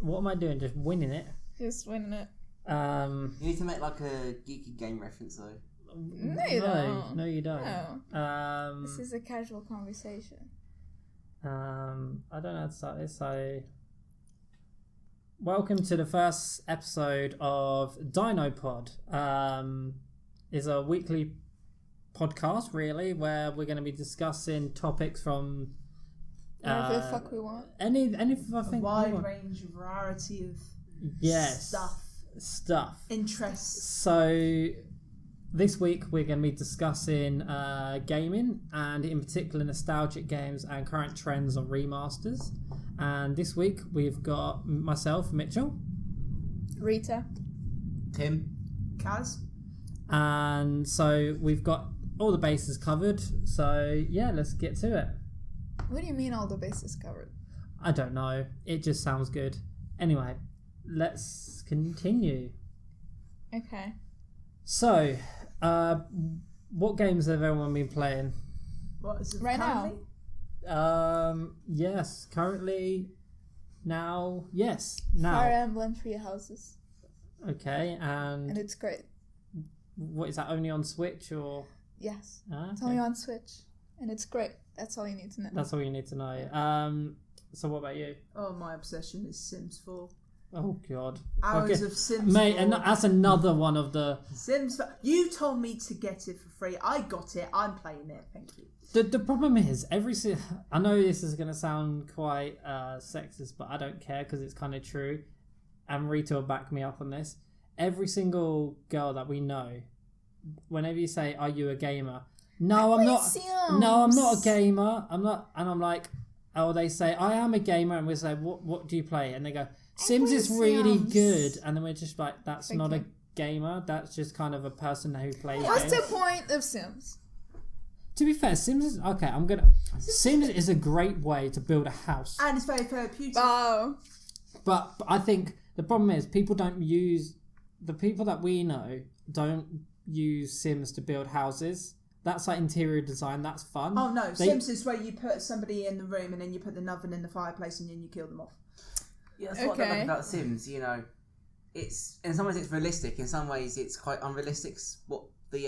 What am I doing? Just winning it? Just winning it. You need to make like a geeky game reference though. No, you don't. No, you don't. No. This is a casual conversation. I don't know how to start this, so... Welcome to the first episode of DinoPod. It's a weekly podcast, really, where we're going to be discussing topics from... Whatever the fuck we want. Any I think a wide range, variety of stuff. Interests. So... This week we're going to be discussing gaming and in particular nostalgic games and current trends on remasters. And this week we've got myself, Mitchell, Rita, Tim, Kaz. And so we've got all the bases covered. So yeah, let's get to it. What do you mean all the bases covered? I don't know. It just sounds good. Anyway, let's continue. Okay. So, what games have everyone been playing? What is it right currently? now? Yes, currently, now. Fire Emblem Three Houses. Okay, and it's great. What is that? Only on Switch or? Yes, okay. It's only on Switch, and it's great. That's all you need to know. That's all you need to know. So what about you? Oh, my obsession is Sims 4. Oh God! Hours of Sims 4. Mate, 4. and that's another one of the Sims 4. You told me to get it for free. I got it. I'm playing it. Thank you. The problem is I know this is going to sound quite sexist, but I don't care because it's kind of true. And Rita will back me up on this. Every single girl that we know, whenever you say, "Are you a gamer?" No, I'm not. Sims. No, I'm not a gamer. I'm not. And I'm like, oh, they say I am a gamer, and we say, what do you play? And they go, Sims is really good, and then we're just like, that's not a gamer. That's just kind of a person who plays. What's games. the point of Sims? To be fair, Sims is okay. Sims is a great way to build a house, And it's very therapeutic. Wow. but I think the problem is people that we know don't use Sims to build houses. That's like interior design. That's fun. Oh no, Sims is where you put somebody in the room and then you put the oven in the fireplace and then you kill them off. Yeah, that's what I like about Sims. You know, it's in some ways it's realistic. In some ways it's quite unrealistic. What the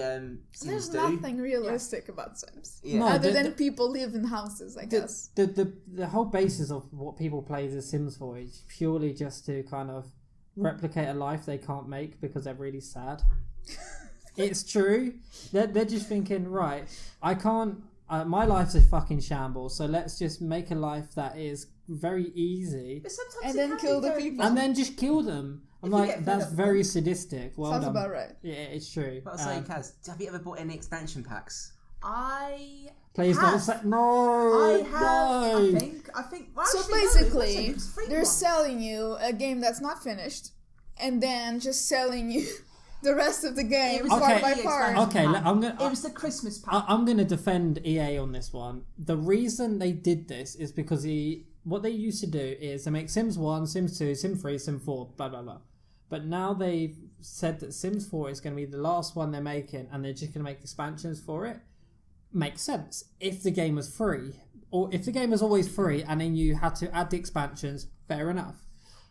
Sims do. There's nothing realistic about Sims. Yeah. No, Other than people live in houses, I guess. The whole basis of what people play The Sims for is purely just to kind of replicate a life they can't make because they're really sad. It's true. They're just thinking, right, I can't. My life's a fucking shambles, so let's just make a life that is very easy, But sometimes And then kill the people. and then just kill them. I'm If you like, get that's fed up very with sadistic. Well Sounds done. about right. Yeah, it's true. But I'll say, Kaz, have you ever bought any expansion packs? Please don't say no. I have. No. I think. Well, So actually, no, basically, it was a free they're one. selling you a game that's not finished, and then just selling you the rest of the game It was part Okay. by the part. expansion Okay, pack. I'm It gonna. was the Christmas pack. I'm going to defend EA on this one. The reason they did this is because what they used to do is they make Sims 1, Sims 2, Sims 3, Sims 4, blah, blah, blah. But now they've said that Sims 4 is going to be the last one they're making and they're just going to make expansions for it. Makes sense. If the game was free, or if the game was always free and then you had to add the expansions, fair enough.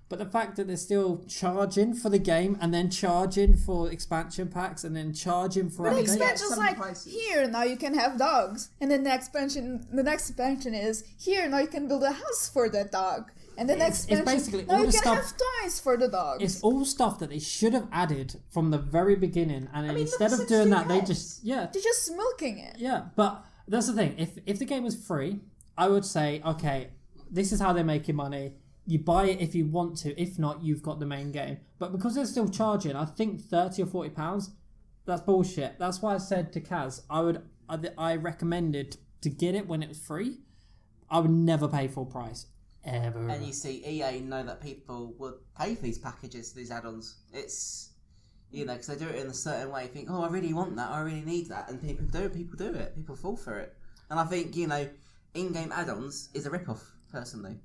But the fact that they're still charging for the game and then charging for expansion packs and then charging for But the updates. expansion's some like, prices. here, now you can have dogs. And then the next expansion is, here, now you can build a house for that dog. And the next It's expansion, basically now all you the can stuff- have toys for the dogs. It's all stuff that they should have added from the very beginning, and then mean, instead look of at doing Sims that, they Heads. just They're just milking it. yeah. But that's the thing. If the game was free, I would say, okay, this is how they're making money. You buy it if you want to. If not, you've got the main game. But because they're still charging, I think £30 or £40. That's bullshit. That's why I said to Kaz, I recommended to get it when it was free. I would never pay full price. Ever. And you see, EA know that people would pay for these packages, these add-ons. It's, you know, because they do it in a certain way. You think, oh, I really want that, I really need that, and people do it. People fall for it. And I think, you know, in-game add-ons is a rip-off, personally.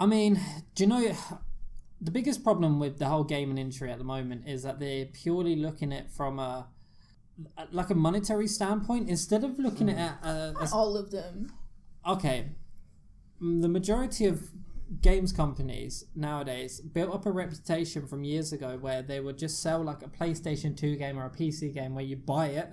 I mean, do you know, the biggest problem with the whole gaming industry at the moment is that they're purely looking at it from a monetary standpoint instead of looking at Not all of them. okay, the majority of games companies nowadays built up a reputation from years ago where they would just sell like a PlayStation 2 game or a PC game where you buy it,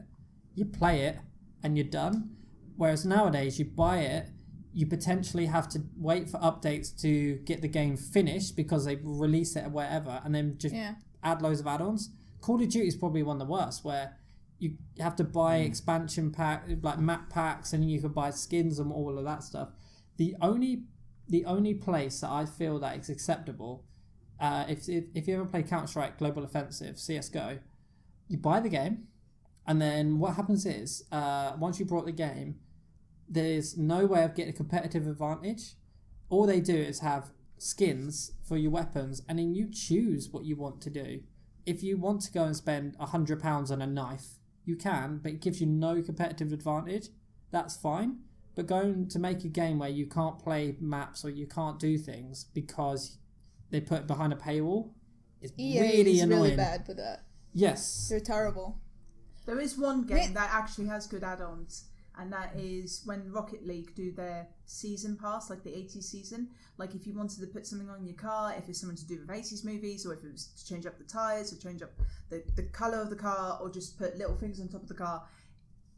you play it, and you're done. Whereas nowadays, you buy it, you potentially have to wait for updates to get the game finished because they release it or whatever, and then just add loads of add-ons. Call of Duty is probably one of the worst, where you have to buy expansion pack, like map packs, and you can buy skins and all of that stuff. The only place that I feel that is acceptable, if you ever play Counter-Strike Global Offensive, CSGO, you buy the game, and then what happens is, once you bought the game, there's no way of getting a competitive advantage. All they do is have skins for your weapons, and then you choose what you want to do. If you want to go and spend £100 on a knife, you can, but it gives you no competitive advantage. That's fine. But going to make a game where you can't play maps or you can't do things because they put it behind a paywall is really annoying. Really bad for that. Yes. They're terrible. There is one game that actually has good add-ons, and that is when Rocket League do their season pass, like the 80s season. Like if you wanted to put something on your car, if it's something to do with 80s movies, or if it was to change up the tyres, or change up the colour of the car, or just put little things on top of the car,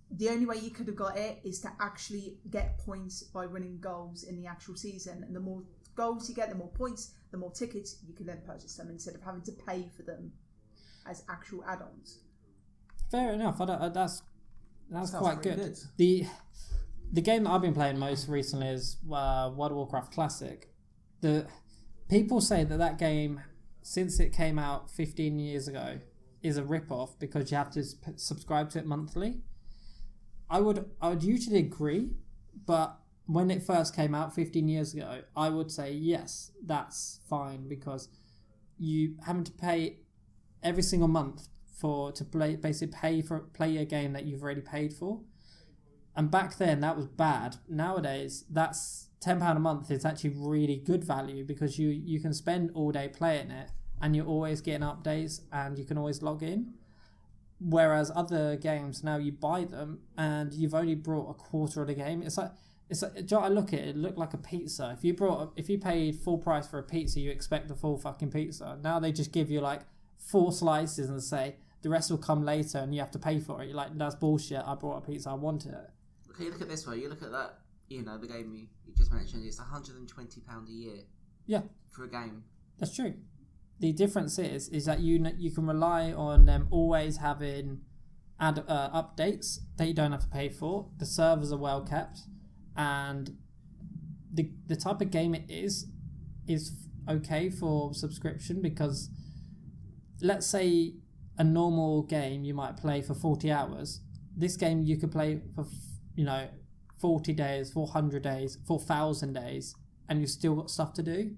the only way you could have got it is to actually get points by winning goals in the actual season. And the more goals you get, the more points, the more tickets you can then purchase them instead of having to pay for them as actual add-ons. Fair enough. That's quite good. good. The game that I've been playing most recently is World of Warcraft Classic. The people say that game, since it came out 15 years ago, is a rip-off because you have to subscribe to it monthly. I would usually agree, but when it first came out 15 years ago, I would say yes, that's fine because you having to pay every single month to play a game that you've already paid for. And back then that was bad. Nowadays that's £10 a month is actually really good value because you can spend all day playing it and you're always getting updates and you can always log in. Whereas other games now you buy them and you've only brought a quarter of the game. It's like I look at it, it looked like a pizza. If you paid full price for a pizza, you expect the full fucking pizza. Now they just give you like 4 slices and say the rest will come later and you have to pay for it. You're like, that's bullshit. I bought a pizza. I wanted it. Okay, you look at this way. You look at that. You know, the game you just mentioned. It's £120 a year. Yeah, for a game. That's true. The difference is that you can rely on them always having updates that you don't have to pay for. The servers are well kept, and the type of game it is okay for subscription because let's say a normal game you might play for 40 hours. This game you could play for 40 days, 400 days, 4,000 days, and you've still got stuff to do.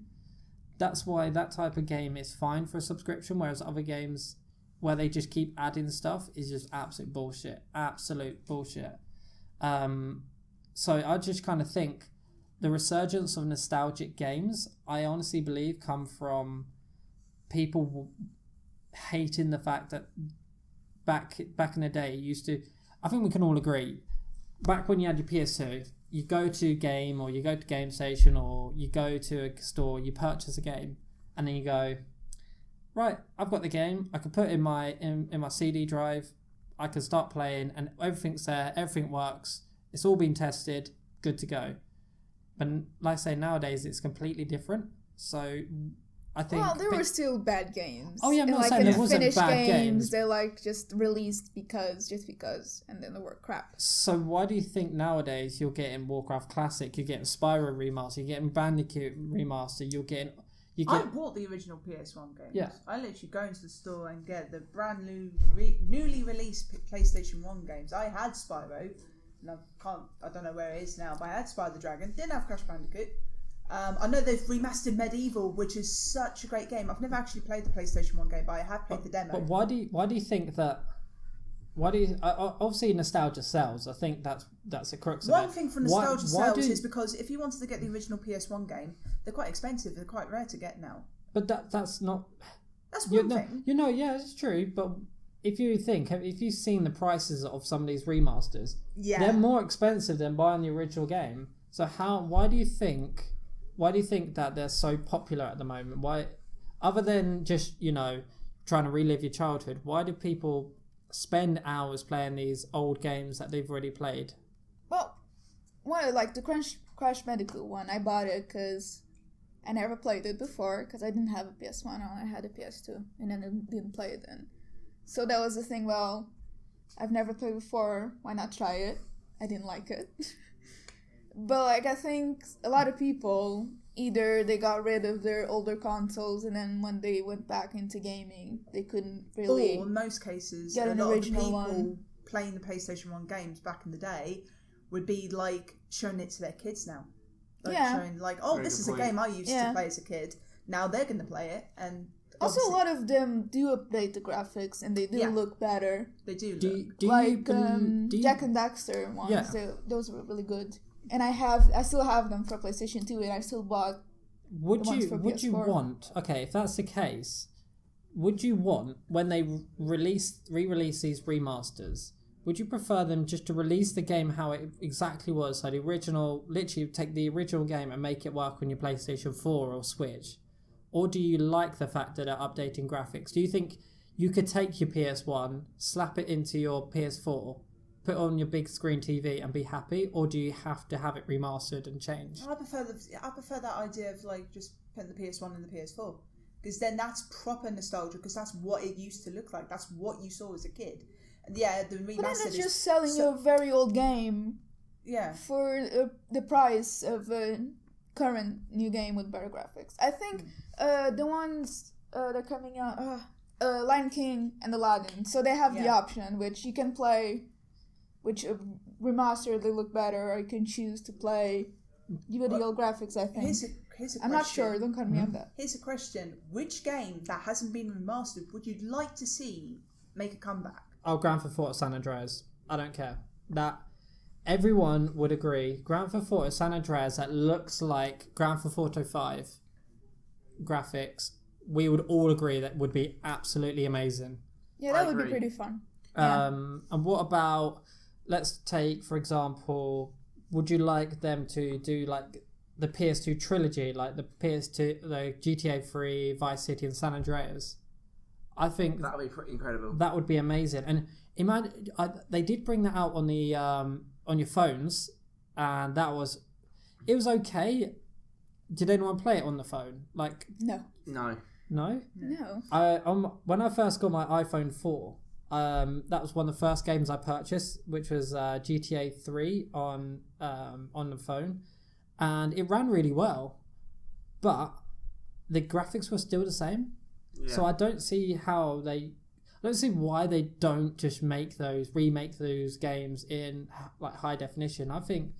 That's why that type of game is fine for a subscription, whereas other games where they just keep adding stuff is just absolute bullshit. Absolute bullshit. So I just kind of think the resurgence of nostalgic games, I honestly believe, come from people hating the fact that back in the day, I think we can all agree, back when you had your PS2, you go to Game or you go to Game Station or you go to a store, you purchase a game, and then you go, right, I've got the game, I can put it in my CD drive, I can start playing, and everything's there, everything works, it's all been tested, good to go. But like I say, nowadays it's completely different. So I think... Well, there were still bad games. Oh yeah, I'm not saying there wasn't bad games. They're like just released just because, and then they were crap. So why do you think nowadays you're getting Warcraft Classic, you're getting Spyro Remaster, you're getting Bandicoot Remaster, I bought the original PS1 games. Yeah. I literally go into the store and get the brand new, newly released PlayStation 1 games. I had Spyro, and I don't know where it is now, but I had Spyro the Dragon, didn't have Crash Bandicoot. I know they've remastered Medieval, which is such a great game. I've never actually played the PlayStation 1 game, but I have played the demo. But why do you think that? Obviously nostalgia sells. I think that's a crux of it. One thing for nostalgia sells is because if you wanted to get the original PS1 game, they're quite expensive. They're quite rare to get now. But that's not. That's one thing. Yeah, it's true. But if you've seen the prices of some of these remasters, they're more expensive than buying the original game. So why do you think Why do you think that they're so popular at the moment? Why, other than just trying to relive your childhood, why do people spend hours playing these old games that they've already played? Well, one like the Crash Bandicoot one, I bought it because I never played it before because I didn't have a PS1. I had a PS2, and then I didn't play it then. So that was the thing. Well, I've never played before. Why not try it? I didn't like it. But like I think a lot of people either they got rid of their older consoles and then when they went back into gaming, they couldn't really. Or in most cases, get a an lot of original people one. playing the PlayStation 1 games back in the day would be like showing it to their kids now. Like showing like, oh, Very this good is a point. game I used to play as a kid. Now they're going to play it, and Also, a lot of them do update the graphics and they do look better. they do. Do Like you Jack and Daxter ones, Yeah. those were really good. And I still have them for PlayStation 2, and I still bought. Would the ones you for would you PS4. want, okay, if that's the case, would you want, when they re-release these remasters, would you prefer them just to release the game how it exactly was, so the original, literally take the original game and make it work on your PlayStation 4 or Switch? Or do you like the fact that they're updating graphics? Do you think you could take your PS1, slap it into your PS4, put it on your big screen TV and be happy? Or do you have to have it remastered and changed? I prefer that idea of like just putting the PS1 and the PS4, because then that's proper nostalgia, because that's what it used to look like. That's what you saw as a kid. And yeah, the remastered But then it's is just selling you a very old game yeah. for the price of a current new game with better graphics. I think the ones they're coming out, Lion King and Aladdin, so they have the option which you can play, which remastered they look better, or you can choose to play with the old graphics. I think. Here's a I'm not question. sure. Don't cut me on that. Here's a question: which game that hasn't been remastered would you like to see make a comeback? Oh, Grand Theft Auto San Andreas. I don't care. That everyone would agree. Grand Theft Auto San Andreas that looks like Grand Theft Auto 5 graphics. We would all agree that would be absolutely amazing. Yeah, that I would be agree. pretty fun. And what about, let's take, for example, would you like them to do like the PS2 trilogy, like the PS2, the GTA 3, Vice City and San Andreas? I think That would be pretty incredible. that would be amazing. And imagine they did bring that out on the on your phones, and it was okay. Did anyone play it on the phone? Like No. No. no. No. When I first got my iPhone 4, that was one of the first games I purchased, which was GTA 3 on the phone, and it ran really well, but the graphics were still the same. Yeah. So I don't see why they don't just remake those games in like high definition. I think,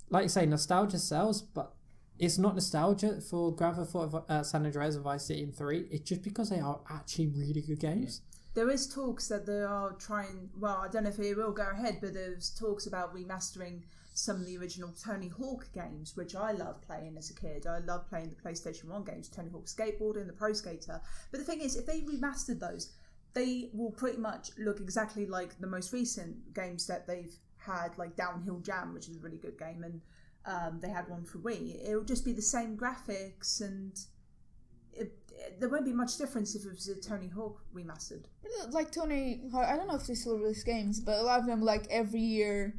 like you say, nostalgia sells, but it's not nostalgia for Grand Theft Auto San Andreas and Vice City and 3. It's just because they are actually really good games. There is talks that they are trying. Well, I don't know if it will go ahead, but there's talks about remastering some of the original Tony Hawk games, which I love playing as a kid. I love playing the PlayStation 1 games, Tony Hawk Skateboarding, the Pro Skater. But the thing is, if they remastered those, they will pretty much look exactly like the most recent games that they've had, like Downhill Jam, which is a really good game, and they had one for Wii. It will just be the same graphics, and there won't be much difference if it was a Tony Hawk remastered. Like Tony, I don't know if they still release games, but a lot of them like every year,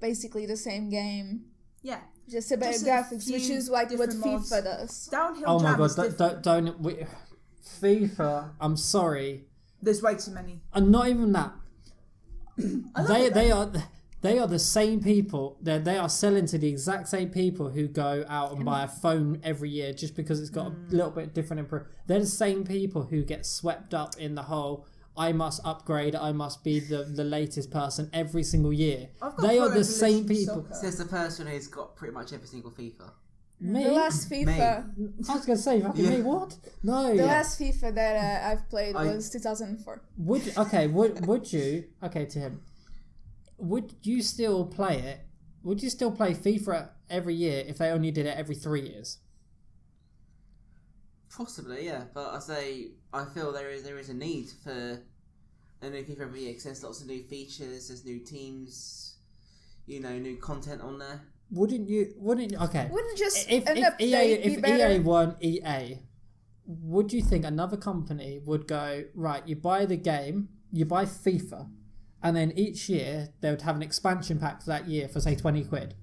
basically the same game. Yeah. Just a better Just a graphics, which few is like what different mods. FIFA does. Downhill Oh my Jam god! is different. FIFA. I'm sorry. There's way too many. And not even that. They are the same people. They are selling to the exact same people who go out and buy a phone every year just because it's got a little bit different. They're the same people who get swept up in the whole I must upgrade, I must be the latest person every single year. They are the same people. Says the person who's got pretty much every single FIFA. Me? The last FIFA. I was going to say, fucking me, what? No. The last FIFA that I've played was 2004. Would you, okay, Tim, would you still play it? Would you still play FIFA every year if they only did it every 3 years? Possibly, yeah. But I feel there is a need for a new FIFA every year because there's lots of new features, there's new teams, new content on there. Wouldn't you? Okay. Wouldn't just If an update be if better? EA won EA, would you think another company would go, right, you buy the game, you buy FIFA, and then each year they would have an expansion pack for that year for, say, 20 quid?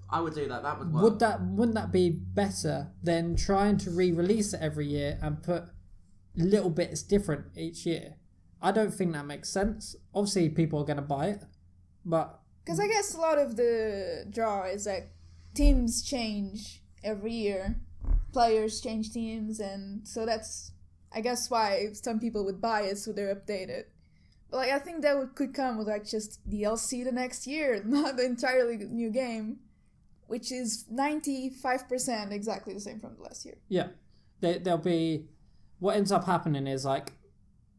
I would do that. That would work. Wouldn't that be better than trying to re-release it every year and put little bits different each year? I don't think that makes sense. Obviously, people are going to buy it, but... Because I guess a lot of the draw is like teams change every year, players change teams, and so that's, I guess, why some people would buy it, so they're updated. But like, I think that could come with like just DLC the next year, not the entirely new game, which is 95% exactly the same from the last year. Yeah, there'll be... What ends up happening is like,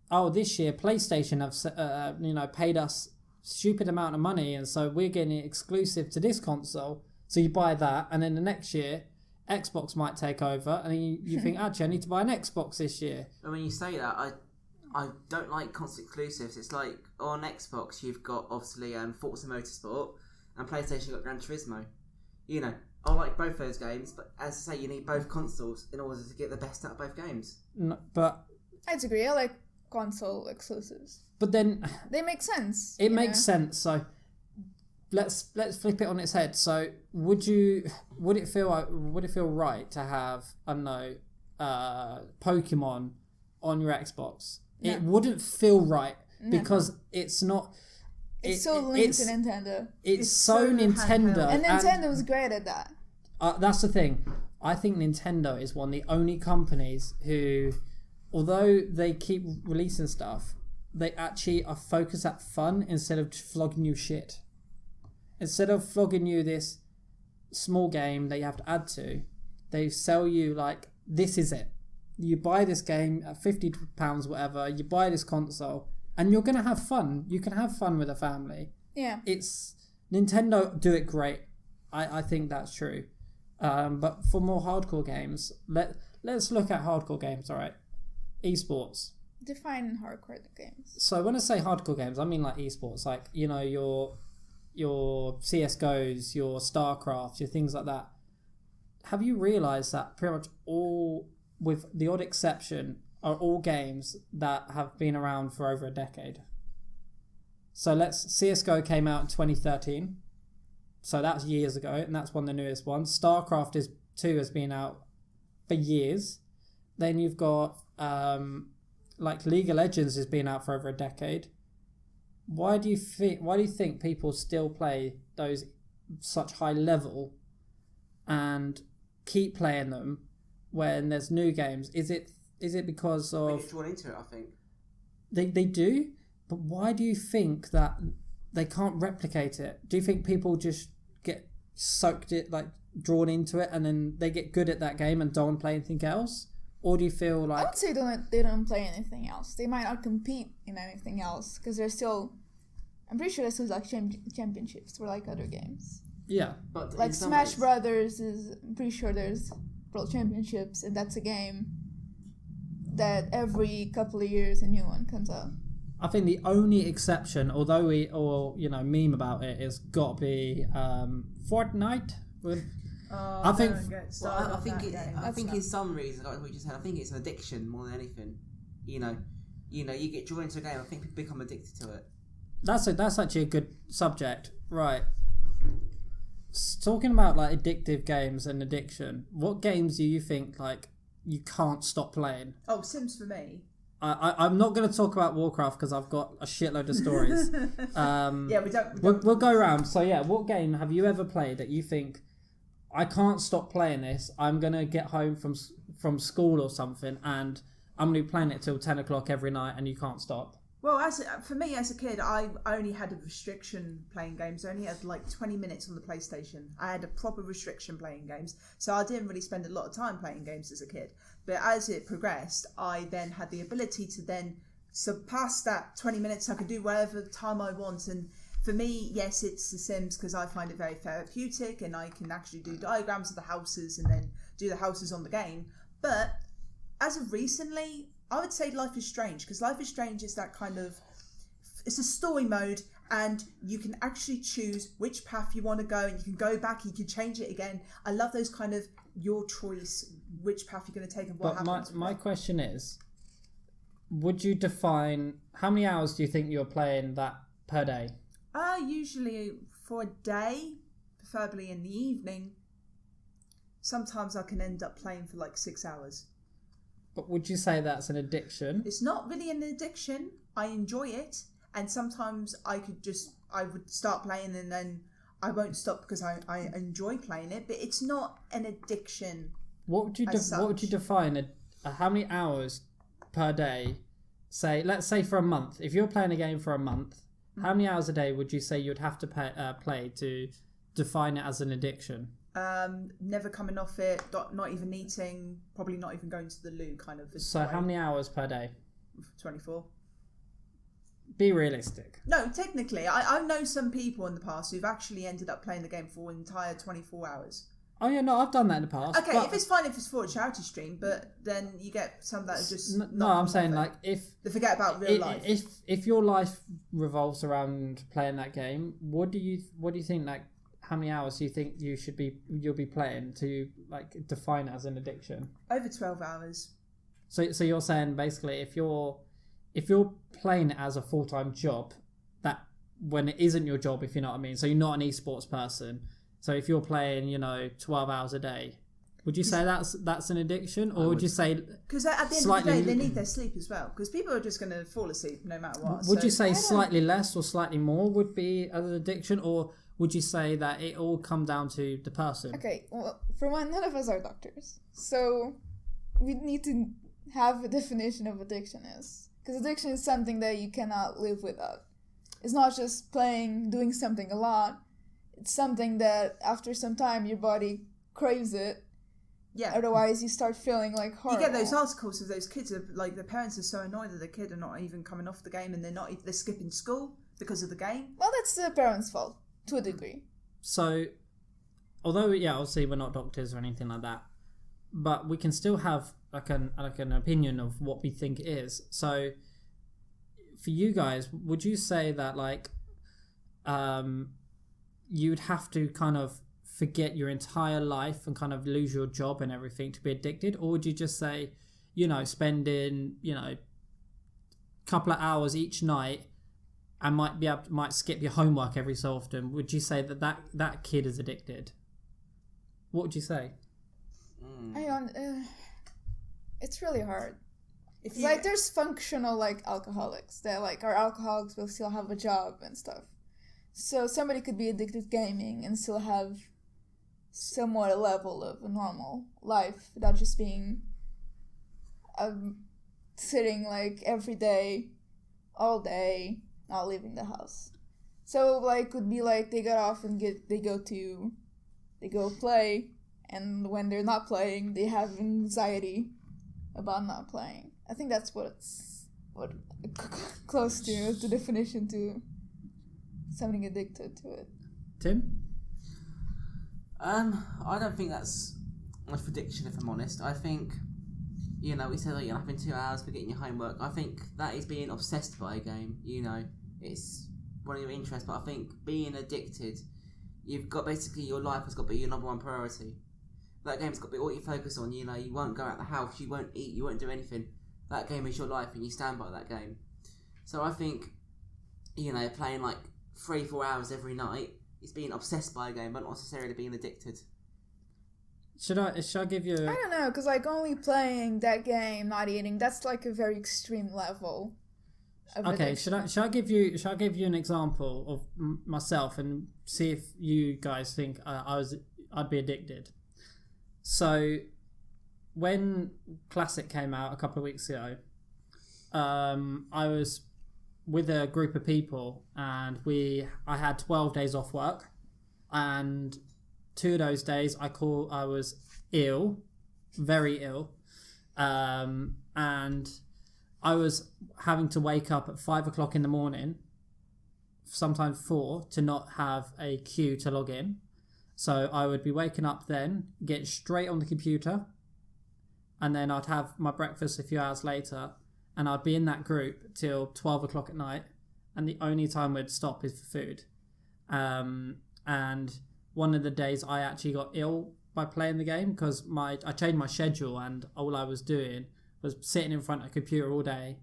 oh, this year PlayStation have paid us stupid amount of money, and so we're getting it exclusive to this console. So you buy that, and then the next year Xbox might take over, and then you think, actually, I need to buy an Xbox this year. And when you say that, I don't like constant exclusives. It's like on Xbox you've got obviously Forza Motorsport, and PlayStation got Gran Turismo. You know, I like both those games, but as I say, you need both consoles in order to get the best out of both games. No, but I'd agree. I like console exclusives. But then they make sense. It makes sense. So let's flip it on its head. So would it feel right to have, I don't know, Pokemon on your Xbox? No. It wouldn't feel right because it's not. It's so linked to Nintendo. It's so Nintendo, and Nintendo's great at that. That's the thing. I think Nintendo is one of the only companies who, although they keep releasing stuff, they actually are focused at fun instead of flogging you shit. Instead of flogging you this small game that you have to add to, they sell you like, this is it. You buy this game at £50, whatever, you buy this console, and you're going to have fun. You can have fun with a family. Yeah. It's Nintendo do it great. I think that's true. But for more hardcore games, let's look at hardcore games, alright? Esports. Define hardcore games. So when I say hardcore games, I mean like esports, like, you know, your CSGOs, your StarCraft, your things like that. Have you realised that pretty much all, with the odd exception, are all games that have been around for over a decade? So CSGO came out in 2013. So that's years ago, and that's one of the newest ones. StarCraft 2 has been out for years. Then you've got like League of Legends has been out for over a decade. Why do you think people still play those such high level and keep playing them when there's new games? Is it because of... They get drawn into it, I think. They do? But why do you think that they can't replicate it? Do you think people just get drawn into it and then they get good at that game and don't play anything else? Or do you feel like... I would say they don't play anything else. They might not compete in anything else because they're still... I'm pretty sure there's still like championships for like other games. Yeah. But like Smash Brothers is... I'm pretty sure there's World Championships, and that's a game that every couple of years a new one comes out. I think the only exception, although we all, meme about it, is got to be Fortnite. I think in some reasons, like we just said, I think it's an addiction more than anything. You get drawn into a game. I think people become addicted to it. That's actually a good subject, right? Talking about like addictive games and addiction, what games do you think like you can't stop playing? Oh, Sims for me. I'm not going to talk about Warcraft because I've got a shitload of stories. Yeah, We'll go around. So yeah, what game have you ever played that you think, I can't stop playing this? I'm going to get home from school or something and I'm going to be playing it till 10 o'clock every night and you can't stop. Well, for me as a kid, I only had a restriction playing games. I only had like 20 minutes on the PlayStation. I had a proper restriction playing games. So I didn't really spend a lot of time playing games as a kid. But as it progressed, I then had the ability to then surpass that 20 minutes. I could do whatever time I want. And for me, yes, it's The Sims because I find it very therapeutic and I can actually do diagrams of the houses and then do the houses on the game. But as of recently, I would say Life is Strange, because Life is Strange is that kind of... It's a story mode, and you can actually choose which path you want to go, and you can go back, you can change it again. I love those kind of your choice, which path you're going to take and what happens. But my question is, would you define how many hours do you think you're playing that per day? Usually for a day, preferably in the evening. Sometimes I can end up playing for like 6 hours. But would you say that's an addiction? It's not really an addiction. I enjoy it, and sometimes I would start playing and then I won't stop because I enjoy playing it. But it's not an addiction. What would you define how many hours per day? Let's say for a month. If you're playing a game for a month, how many hours a day would you say you'd have to play to define it as an addiction? Never coming off it, not even eating, probably not even going to the loo, kind of. So how many hours per day? 24. Be realistic. No, technically, I know some people in the past who've actually ended up playing the game for an entire 24 hours. Oh yeah, no, I've done that in the past. Okay, if it's fine if it's for a charity stream, but then you get some that are just no. I'm saying like if they forget about real life. If your life revolves around playing that game, what do you think? Like, how many hours do you think you'll be playing to like define it as an addiction? Over 12 hours. So you're saying basically if you're playing it as a full-time job, that when it isn't your job, if you know what I mean. So you're not an esports person. So if you're playing, 12 hours a day, would you say that's an addiction, or would you say because at the end of the day they need their sleep as well? Because people are just going to fall asleep no matter what. Would you say slightly less or slightly more would be an addiction, or would you say that it all come down to the person? Okay, well, for one, none of us are doctors, so we need to have a definition of addiction is, because addiction is something that you cannot live without. It's not just doing something a lot. It's something that after some time your body craves it. Yeah. Otherwise you start feeling like horrible. You get those articles of those kids like the parents are so annoyed that the kid are not even coming off the game, and they're skipping school because of the game. Well, that's the parents' fault to a degree. So, although obviously we're not doctors or anything like that, but we can still have like an opinion of what we think it is. So, for you guys, would you say that like you'd have to kind of forget your entire life and kind of lose your job and everything to be addicted? Or would you just say, spending, couple of hours each night and might skip your homework every so often, would you say that kid is addicted? What would you say? It's really hard. There's functional alcoholics that are alcoholics but still have a job and stuff. So somebody could be addicted to gaming and still have somewhat a level of a normal life without just being sitting every day, all day, not leaving the house. So could be they got off and they go play, and when they're not playing, they have anxiety about not playing. I think that's what close to the definition to something addicted to it. Tim? I don't think that's a prediction, if I'm honest. I think, we said you're having 2 hours for getting your homework. I think that is being obsessed by a game. It's one of your interests, but I think being addicted, you've got basically your life has got to be your number one priority. That game's got to be all you focus on. You won't go out the house, you won't eat, you won't do anything. That game is your life, and you stand by that game. So I think, playing 3-4 hours every night is being obsessed by a game, but not necessarily being addicted. Should I give you? I don't know, because only playing that game, not eating, that's a very extreme level. Okay, should I give you an example of myself and see if you guys think I'd be addicted? So, when Classic came out a couple of weeks ago, I was with a group of people, and I had 12 days off work, and 2 of those days I was ill, very ill, and I was having to wake up at 5 o'clock in the morning, sometimes 4, to not have a queue to log in. So I would be waking up then, get straight on the computer, and then I'd have my breakfast a few hours later, and I'd be in that group till 12 o'clock at night, and the only time we'd stop is for food. And one of the days I actually got ill by playing the game because I changed my schedule, and all I was doing was sitting in front of a computer all day.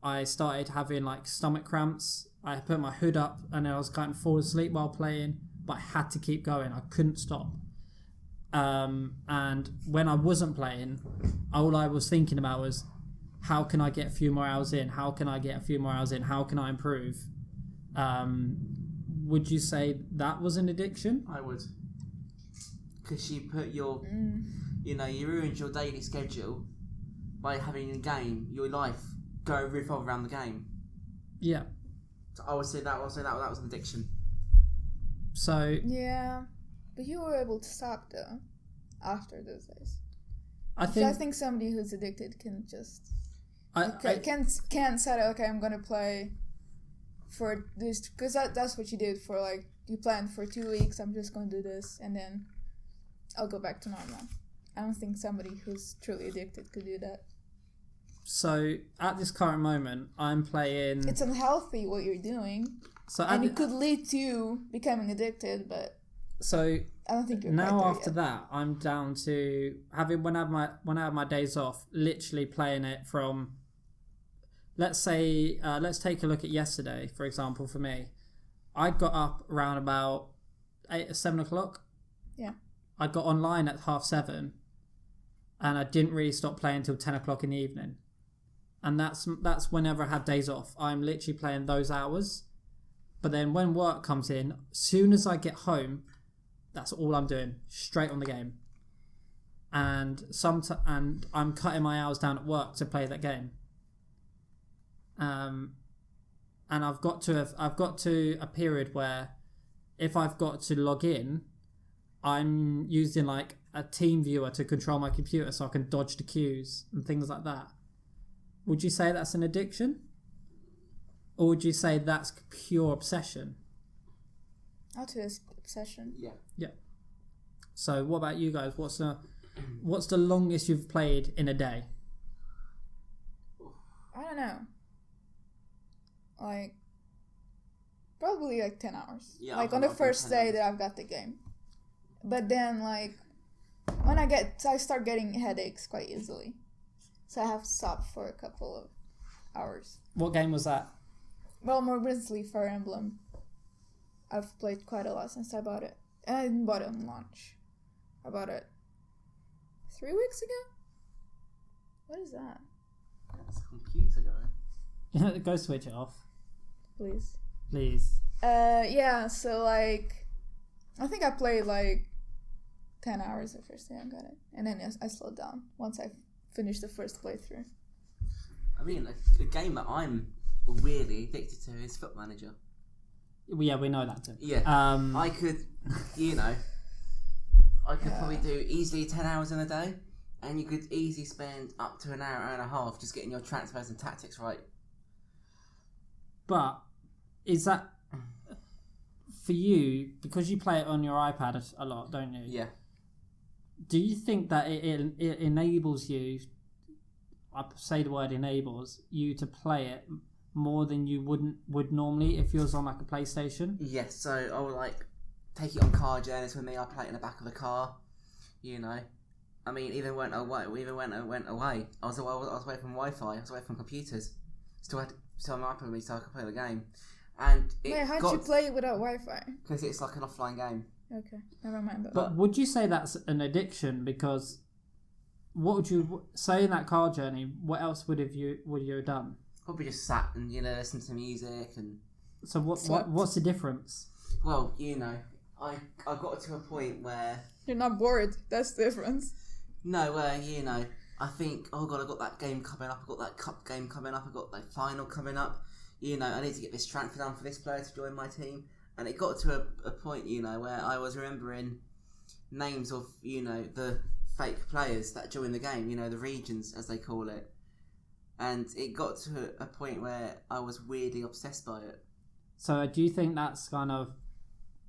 I started having like stomach cramps. I put my hood up and I was kind of falling asleep while playing, but I had to keep going. I couldn't stop. And when I wasn't playing, all I was thinking about was, how can I get a few more hours in? How can I get a few more hours in? How can I improve? Would you say that was an addiction? I would. Because you put your, you ruined your daily schedule by having a game, your life revolve around the game. Yeah. So I would say that was an addiction. So yeah, but you were able to stop though after those days. I think somebody who's addicted can just can't say, okay, I'm gonna play for this, because that's what you did for, like, you planned for 2 weeks. I'm just gonna do this and then I'll go back to normal. I don't think somebody who's truly addicted could do that. So at this current moment, I'm playing. It's unhealthy what you're doing, and it could lead to becoming addicted. But so I don't think you're now. quite there After yet. that, I'm down to when I have my days off, literally playing it from. Let's say, let's take a look at yesterday, for example. For me, I got up around about 7 o'clock. Yeah. I got online at 7:30, and I didn't really stop playing until 10 o'clock in the evening. And that's whenever I have days off. I'm literally playing those hours. But then when work comes in, soon as I get home, that's all I'm doing. Straight on the game. And and I'm cutting my hours down at work to play that game. And I've got to a period where if I've got to log in, I'm using like a team viewer to control my computer so I can dodge the queues and things like that. Would you say that's an addiction? Or would you say that's pure obsession? I'll do this obsession. Yeah. So what about you guys? What's the longest you've played in a day? I don't know. Like, probably like 10 hours. Yeah, like I've on the got first 10 day hours. that I've got the game. But then, like, when I start getting headaches quite easily. So I have to stop for a couple of hours. What game was that? Well, more recently, Fire Emblem. I've played quite a lot since I bought it. And I didn't buy it on launch. I bought it 3 weeks ago? What is that? That's a computer going. Go switch it off, Please. please. Yeah, so, like, I think I played, like, 10 hours the first day I got it. And then I slowed down once I finished the first playthrough. I mean, a game that I'm weirdly addicted to is Foot Manager. Yeah, we know that too. Yeah. I could, probably do easily 10 hours in a day, and you could easily spend up to an hour and a half just getting your transfers and tactics right. But is that for you, because you play it on your iPad a lot, don't you? Yeah. Do you think that it enables you, I say the word enables, you to play it more than you would normally if you was on like a PlayStation? Yes, so I would like take it on car journeys with me. I play it in the back of the car, I mean, even when I went away, I was away from Wi-Fi, I was away from computers. Still had my iPad with me so I could play the game. And Wait, how'd you play it without Wi-Fi? Because it's like an offline game. Okay, never mind that. But would you say that's an addiction? Because what would you say in that car journey? What else would you have done? Probably just sat and listen to music and. So what's the difference? Well, I got to a point where. You're not bored. That's the difference. No, where I think, oh god, I got that game coming up. I got that cup game coming up. I got that final coming up. I need to get this transfer done for this player to join my team. And it got to a point, where I was remembering names of, the fake players that join the game, the regions, as they call it. And it got to a point where I was weirdly obsessed by it. So do you think that's kind of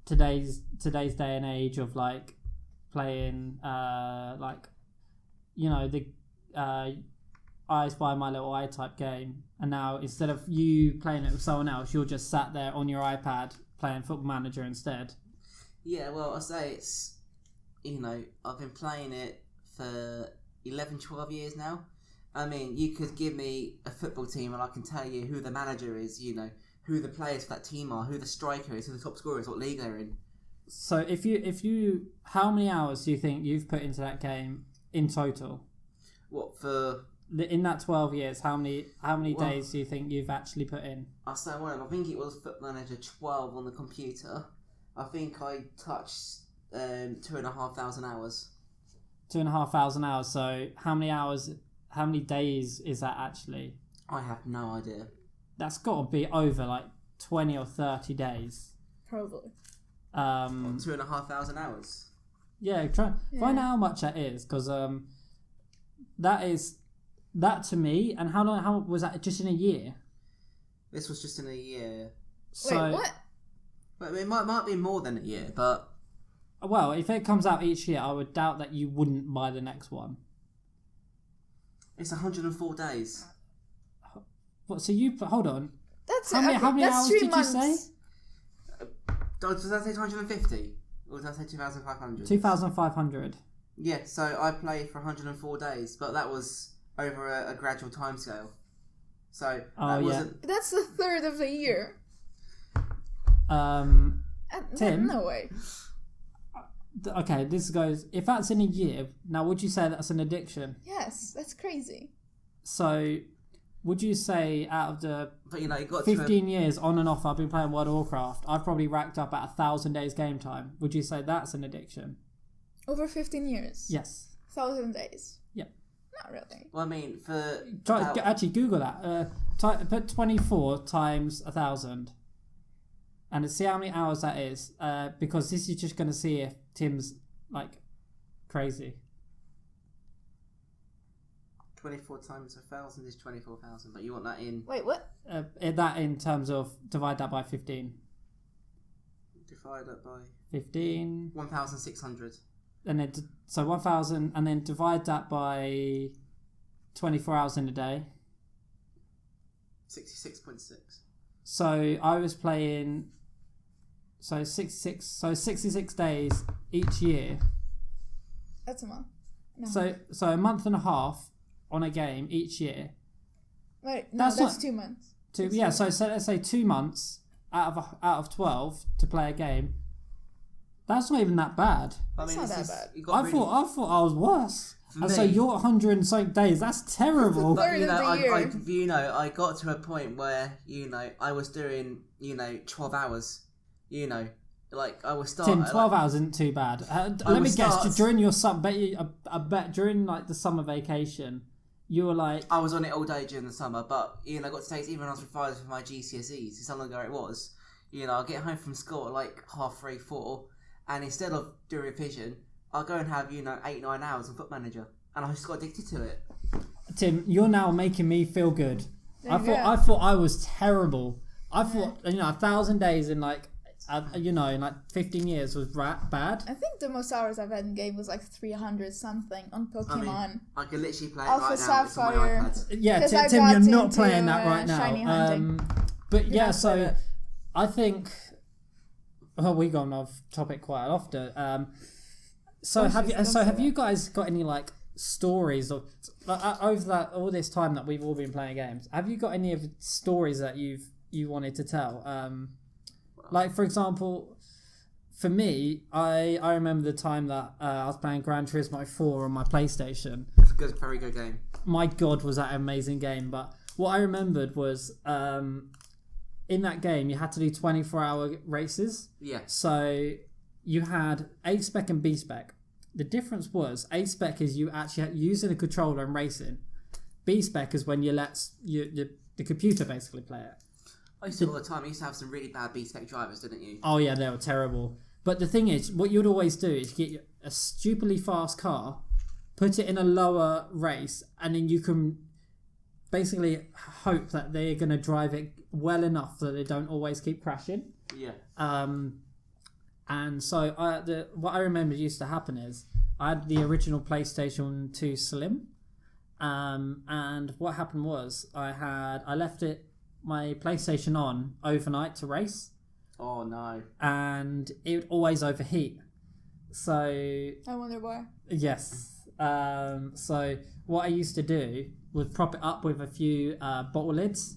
today's day and age of like playing the I Spy My Little Eye type game, and now instead of you playing it with someone else, you're just sat there on your iPad playing Football Manager instead. Yeah, well, I say it's, I've been playing it for 11, 12 years now. I mean, you could give me a football team and I can tell you who the manager is, who the players for that team are, who the striker is, who the top scorer is, what league they're in. So if you how many hours do you think you've put into that game in total? What, for... In that 12 years, how many days do you think you've actually put in? I think it was Football Manager 12 on the computer. I think I touched 2,500 hours. 2,500 hours. So how many days is that actually? I have no idea. That's got to be over like 20 or 30 days. Probably. 2,500 hours. Yeah, find out how much that is, because that to me. And how was that? Just in a year? This was just in a year. So, wait, what? But it might be more than a year, but... Well, if it comes out each year, I would doubt that you wouldn't buy the next one. It's 104 days. What? So you hold on. That's how many that's hours 3 did months. you say? Does that say 250? Or does that say 2,500? 2,500. Yeah, so I played for 104 days, but that was over a gradual timescale. So that wasn't... That's a third of a year. Tim? No way. Okay, this goes... If that's in a year, now would you say that's an addiction? Yes, that's crazy. So, would you say out of the But you got 15 years on and off I've been playing World of Warcraft, I've probably racked up at 1,000 days game time. Would you say that's an addiction? Over 15 years? Yes. 1,000 days? Yep. Not really. Well, I mean, for... Actually, Google that. Put 24 times 1,000. And see how many hours that is. Because this is just going to see if Tim's, crazy. 24 times 1,000 is 24,000, but you want that in... Wait, what? That in terms of divide that by 15. Divide that by... 15. 1,600. And then, so 1,000, and then divide that by 24 hours in a day. 66.6. So I was playing... So 66 days each year. That's a month. No. So a month and a half on a game each year. Wait, no, that's 2 months. So let's say 2 months out of 12 to play a game. That's not even that bad. That's not that bad. I thought I was worse. And so you're 100 and something days. That's terrible. But, I got to a point where I was doing 12 hours. I was starting. Tim, 12 hours isn't too bad. Let me guess. During your I bet during the summer vacation, you were like... I was on it all day during the summer, but I got to take even when I was revising for my GCSEs. It's how long ago it was. I'll get home from school at 3:30, 4, and instead of doing revision, I'll go and have 8, 9 hours on Foot Manager, and I just got addicted to it. Tim, you're now making me feel good. I thought I was terrible. I thought 1,000 days in in 15 years was bad. I think the most hours I've had in game was 300 something on Pokemon. I can literally play it Alpha right now. It's on my Sapphire. iPad. Yeah, Because Tim, I you're got not into, playing that right shiny now. hunting. But yeah, Yeah, so but- I think... Well, we've gone off topic quite often. Have you guys got any stories of over all this time that we've all been playing games? Have you got any of stories that you wanted to tell? For example, for me, I remember the time that I was playing Gran Turismo 4 on my PlayStation. It's a very good game. My God, was that an amazing game! But what I remembered was in that game you had to do 24-hour races. Yeah. So you had A spec and B spec. The difference was A spec is you actually using a controller and racing. B spec is when you let the computer basically play it. I used to all the time. I used to have some really bad B spec drivers, didn't you? Oh yeah, they were terrible. But the thing is, what you'd always do is get a stupidly fast car, put it in a lower race, and then you can basically hope that they're going to drive it well enough so they don't always keep crashing. Yeah. And so what I remember used to happen is I had the original PlayStation 2 Slim, And what happened was I left my PlayStation on overnight to race, Oh no. and it would always overheat. So I wonder why. yes. So what I used to do was prop it up with a few bottle lids,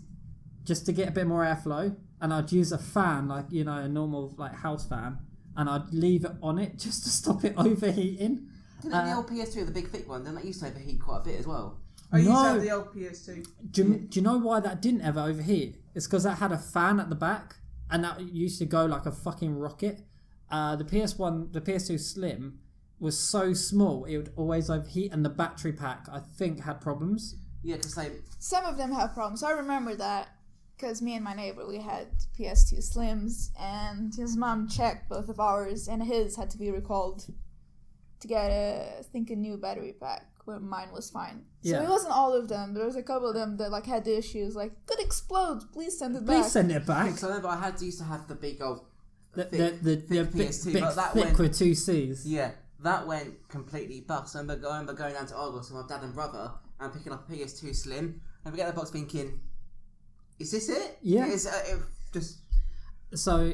just to get a bit more airflow, and I'd use a fan, like a normal like house fan, and I'd leave it on it just to stop it overheating. Didn't the old PS2, the big thick one, didn't that used to overheat quite a bit as well? I used to No. have the old PS2. Do you know why that didn't ever overheat? It's because that had a fan at the back, and that used to go like a fucking rocket. The PS2 Slim was so small it would always overheat, and the battery pack I think had problems. Yeah, because Some of them have problems. I remember that because me and my neighbor, we had PS2 Slims, and his mom checked both of ours, and his had to be recalled to get I think a new battery pack, where mine was fine. So Yeah. it wasn't all of them, but there was a couple of them that like had the issues, like, could explode, please send it back. Please send it back. because I remember I used to have the big old The thick big PS2, but that thick went with two C's. yeah, that went completely bust. I remember going down to Argos with my dad and brother and picking up a PS2 Slim, and we get the box thinking, is this it? Yeah. It just So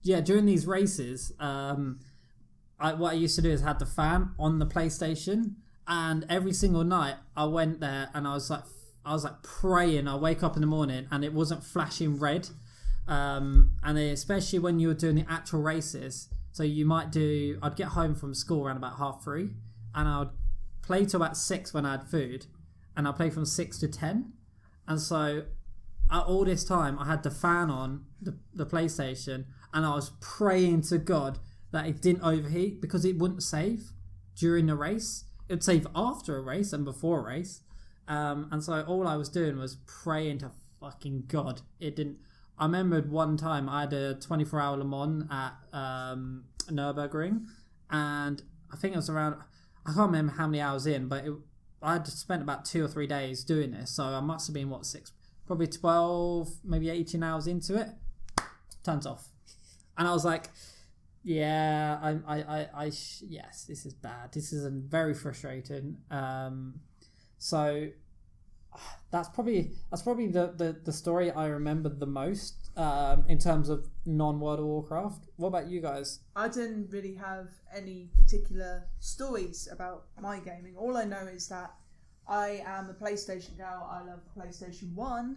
yeah, during these races, what I used to do is had the fan on the PlayStation, and every single night I went there and I was like praying. I wake up in the morning and it wasn't flashing red, and especially when you were doing the actual races. So I'd get home from school around about 3:30, and I'd play till about 6 when I had food, and I'd play from 6 to 10, and so all this time I had the fan on the PlayStation, and I was praying to God that it didn't overheat, because it wouldn't save during the race. It would save after a race and before a race. And so all I was doing was praying to fucking God it didn't. I remembered one time I had a 24-hour Le Mans at Nürburgring, and I think it was around, I can't remember how many hours in, but I had spent about 2 or 3 days doing this, so I must have been, probably 12, maybe 18 hours into it, turns off. And I was like, yeah, yes, this is bad. This is very frustrating. So that's probably the story I remember the most in terms of non-World of Warcraft. What about you guys? I didn't really have any particular stories about my gaming. All I know is that I am a PlayStation girl. I love PlayStation 1.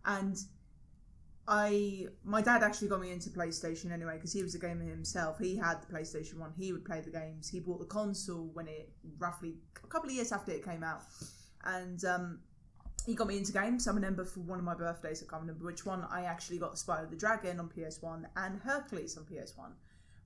And my dad actually got me into PlayStation anyway, because he was a gamer himself. He had the PlayStation 1. He would play the games. He bought the console when it roughly a couple of years after it came out. And he got me into games. I remember for one of my birthdays, I can't remember which one, I actually got Spyro the Dragon on PS1 and Hercules on PS1,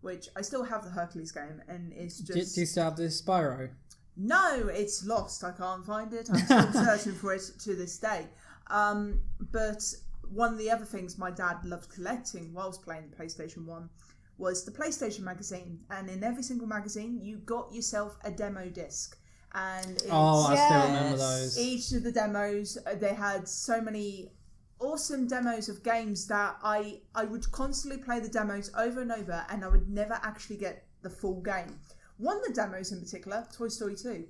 which I still have the Hercules game, and it's just... Do you still have the Spyro? No, it's lost. I can't find it. I'm still searching for it to this day. But one of the other things my dad loved collecting whilst playing the PlayStation 1 was the PlayStation magazine. And in every single magazine, you got yourself a demo disc. And it's, I still remember those. each of the demos, they had so many awesome demos of games that I would constantly play the demos over and over, and I would never actually get the full game. One of the demos in particular, Toy Story 2.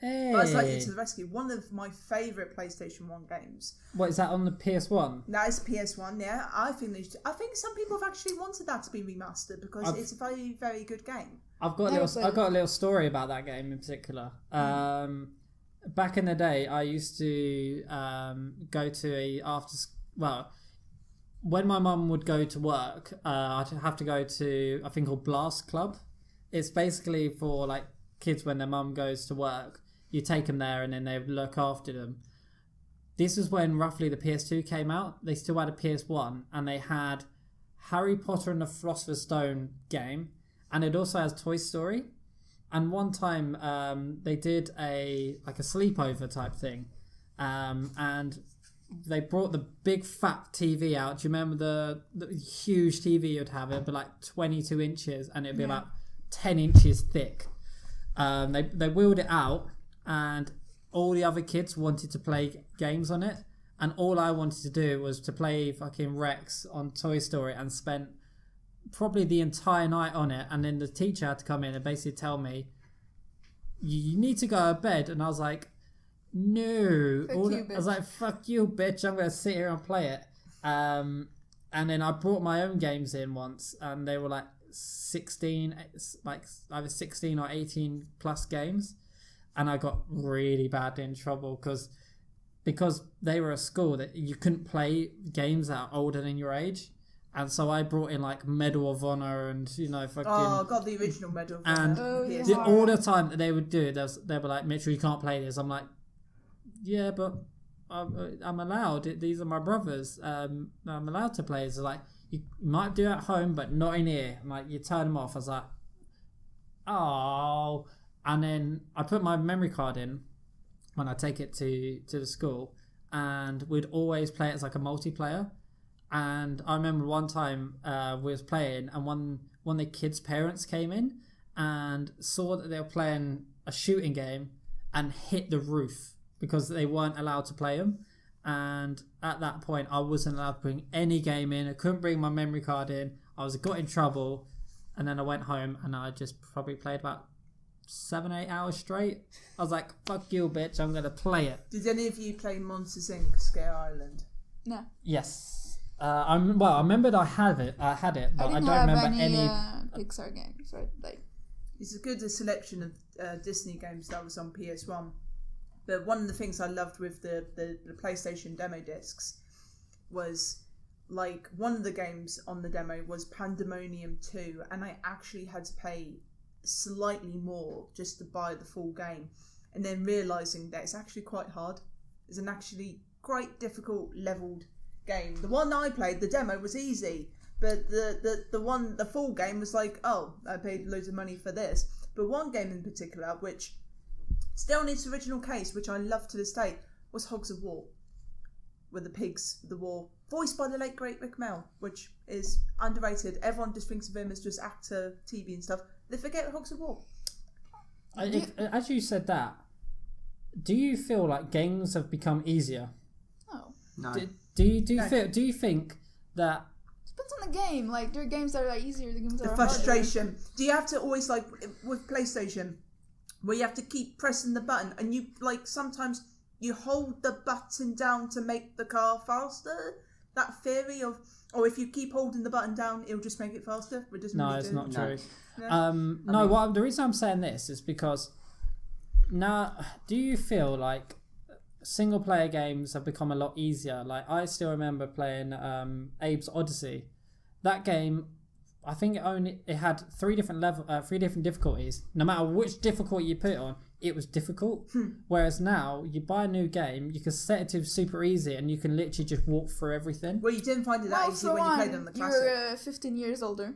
Hey. Buzz Lightyear to the Rescue, one of my favourite PlayStation 1 games. What is that on the PS1? That is PS1, yeah. I think some people have actually wanted that to be remastered, because it's a very, very good game. I've got a little story about that game in particular. Back in the day, I used to go to when my mum would go to work, I'd have to go to a thing called Blast Club. It's basically for like kids when their mum goes to work. You take them there and then they look after them. This was when roughly the PS2 came out. They still had a PS1, and they had Harry Potter and the Philosopher's Stone game, and it also has Toy Story. And one time they did a sleepover type thing, and they brought the big fat TV out. Do you remember the huge TV you'd have? It'd be like 22 inches, and it'd be about 10 inches thick. They wheeled it out, and all the other kids wanted to play games on it, and all I wanted to do was to play fucking Rex on Toy Story, and spent probably the entire night on it. And then the teacher had to come in and basically tell me, you need to go to bed. And I was like, no. Fuck you, I was like, fuck you, bitch. I'm going to sit here and play it. And then I brought my own games in once, and they were like 16, like either 16 or 18 plus games. And I got really badly in trouble because they were a school that you couldn't play games that are older than your age. And so I brought in like Medal of Honor and, you know, fucking... Oh, I got the original Medal of Honor. And all the time that they would do it, they were like, Mitchell, you can't play this. I'm like, yeah, but I'm allowed. These are my brothers. I'm allowed to play. It's like, you might do it at home, but not in here. I'm like, you turn them off. I was like, oh. And then I put my memory card in when I take it to the school, and we'd always play it as like a multiplayer. And I remember one time we was playing, and one of the kids' parents came in and saw that they were playing a shooting game and hit the roof because they weren't allowed to play them. And at that point, I wasn't allowed to bring any game in. I couldn't bring my memory card in. Got in trouble, and then I went home and I just probably played about 7-8 hours straight. I was like, fuck you, bitch, I'm gonna play it. Did any of you play Monsters Inc. Scare Island? No. Yes. I remembered I had it, but I don't remember any Pixar games, right? Like, it's a good selection of Disney games that was on PS1. But one of the things I loved with the PlayStation demo discs was, like, one of the games on the demo was Pandemonium 2, and I actually had to pay slightly more just to buy the full game, and then realising that it's actually quite hard. It's an actually quite difficult leveled game. The one I played, the demo, was easy, but the full game was like, oh, I paid loads of money for this. But one game in particular, which still in its original case, which I love to this day, was Hogs of War, with the pigs of the war, voiced by the late great Rick Mell, which is underrated. Everyone just thinks of him as just actor, TV and stuff. They forget Hogs of War. As you said that, do you feel like games have become easier? No. Do you think that Depends on the game. Like, there are games that are easier, the games that are frustration. harder. Do you have to always, like with PlayStation, where you have to keep pressing the button, and you, like, sometimes you hold the button down to make the car faster? That theory of, or if you keep holding the button down, it'll just make it faster. But it doesn't really it's do. not true. No. The reason I'm saying this is because now, do you feel like single player games have become a lot easier? Like, I still remember playing Abe's Odyssey. That game, I think it had three different difficulties. No matter which difficulty you put it on, it was difficult. Whereas now, you buy a new game, you can set it to super easy, and you can literally just walk through everything. Well, you didn't find it that easy when you played on the classic. You're 15 years older,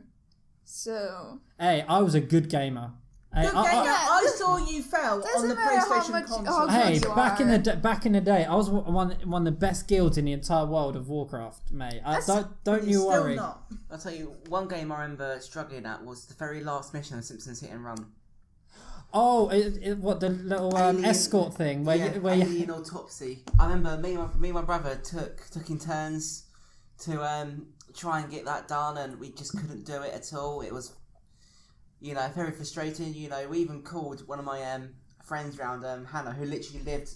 so... Hey, I was a good gamer. I saw you fail on the PlayStation console. Hey, back in the day, I was one of the best guilds in the entire world of Warcraft, mate. Don't you worry. Not. I'll tell you, one game I remember struggling at was the very last mission of Simpsons Hit and Run. Oh, what, the little escort thing where Alien Autopsy. I remember me and my brother took in turns to try and get that done, and we just couldn't do it at all. It was, very frustrating. We even called one of my friends round, Hannah, who literally lived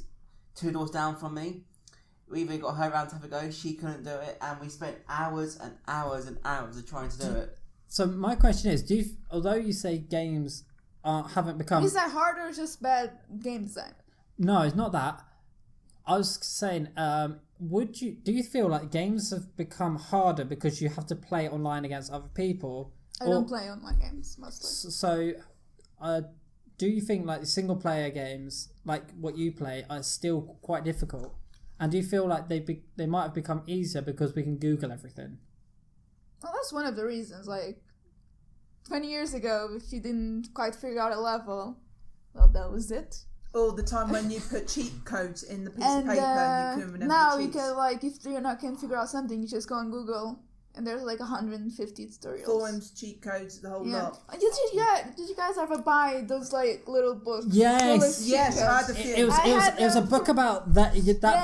2 doors down from me. We even got her round to have a go. She couldn't do it, and we spent hours and hours and hours of trying to do it. So my question is, although you say games haven't become... Is that hard or just bad game design? No, it's not that. I was saying, do you feel like games have become harder because you have to play online against other people? I don't play online games, mostly. So, do you think like single player games, like what you play, are still quite difficult? And do you feel like they might have become easier because we can Google everything? Well, that's one of the reasons. Like, 20 years ago, if you didn't quite figure out a level, well, that was it. All the time when you put cheat codes in the piece of paper and you couldn't remember now the cheats. you can, like, if you can't figure out something, you just go on Google and there's like 150 tutorials. Forums, cheat codes, the whole lot. Did you guys ever buy those like little books? Yes. Yes, I had a few. It was a book about that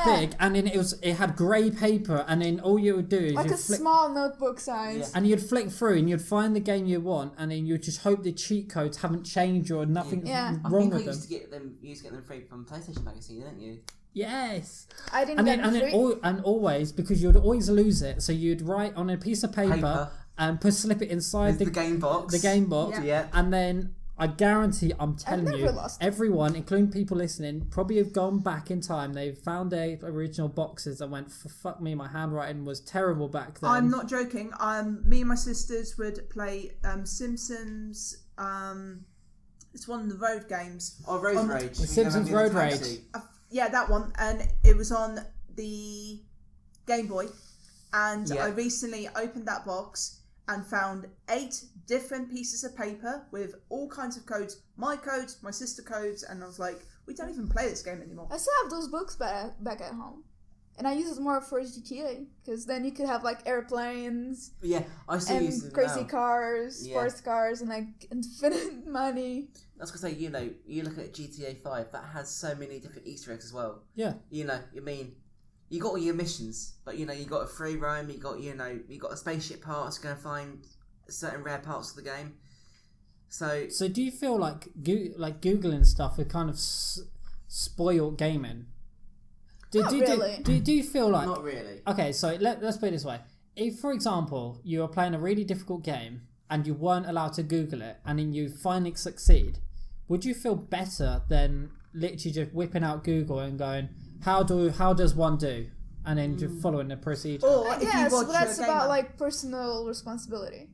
big, and then it had grey paper, and then all you would do is like a small notebook size, and you'd flick through and you'd find the game you want, and then you'd just hope the cheat codes haven't changed or nothing's wrong with them. I used to get them free from PlayStation Magazine, didn't you? Yes. I didn't get free. And always, because you'd always lose it, so you'd write on a piece of paper. And slip it inside the game box. The game box. Yeah. And then I guarantee, I'm telling you, lost everyone, including people listening, probably have gone back in time. They've found their original boxes and went, fuck me, my handwriting was terrible back then. I'm not joking. Me and my sisters would play Simpsons. It's one of the road games. Oh, Road Rage. The Simpsons Road Rage. Yeah, that one. And it was on the Game Boy. And I recently opened that box and found 8 different pieces of paper with all kinds of codes. My codes, my sister codes, and I was like, we don't even play this game anymore. I still have those books back at home. And I use it more for GTA, because then you could have like airplanes. Yeah, I still use them crazy now. cars, sports cars, and like infinite money. I was gonna say, you look at GTA 5, that has so many different Easter eggs as well. Yeah. You got all your missions, but you got a free roam. You got a spaceship parts. You're gonna find certain rare parts of the game. So do you feel like Googling stuff would kind of spoil gaming? Not really. Do you feel like not really? Okay, so let's put it this way: if, for example, you were playing a really difficult game and you weren't allowed to Google it, and then you finally succeed, would you feel better than literally just whipping out Google and going, how does one do? And then just following the procedure. Yes, but that's about like personal responsibility.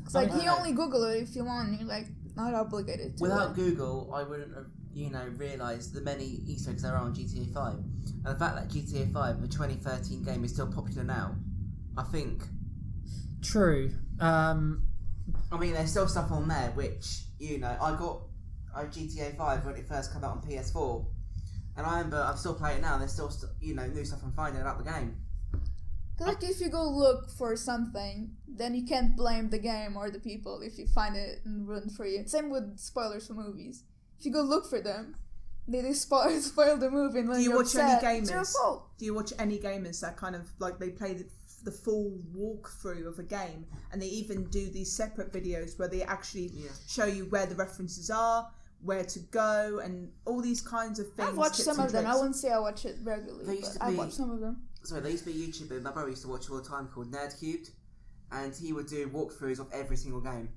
It's like you only Google it if you want. You're like not obligated to. Without Google, I wouldn't have realised the many Easter eggs there are on GTA 5, and the fact that GTA 5, the 2013 game, is still popular now. I think. True. I mean, there's still stuff on there which I got GTA 5 when it first came out on PS4. And I remember I'm still playing it now. There's still new stuff I'm finding about the game. Like if you go look for something, then you can't blame the game or the people if you find it and ruin for you. Same with spoilers for movies. If you go look for them, they spoil the movie. And do you watch any gamers? It's your fault. Do you watch any gamers that kind of like they play the full walkthrough of a game, and they even do these separate videos where they actually show you where the references are, where to go, and all these kinds of things. I've watched some of them. I wouldn't say I watch it regularly, but I've watched some of them. Sorry, there used to be a YouTuber my brother used to watch all the time called Nerdcubed, and he would do walkthroughs of every single game.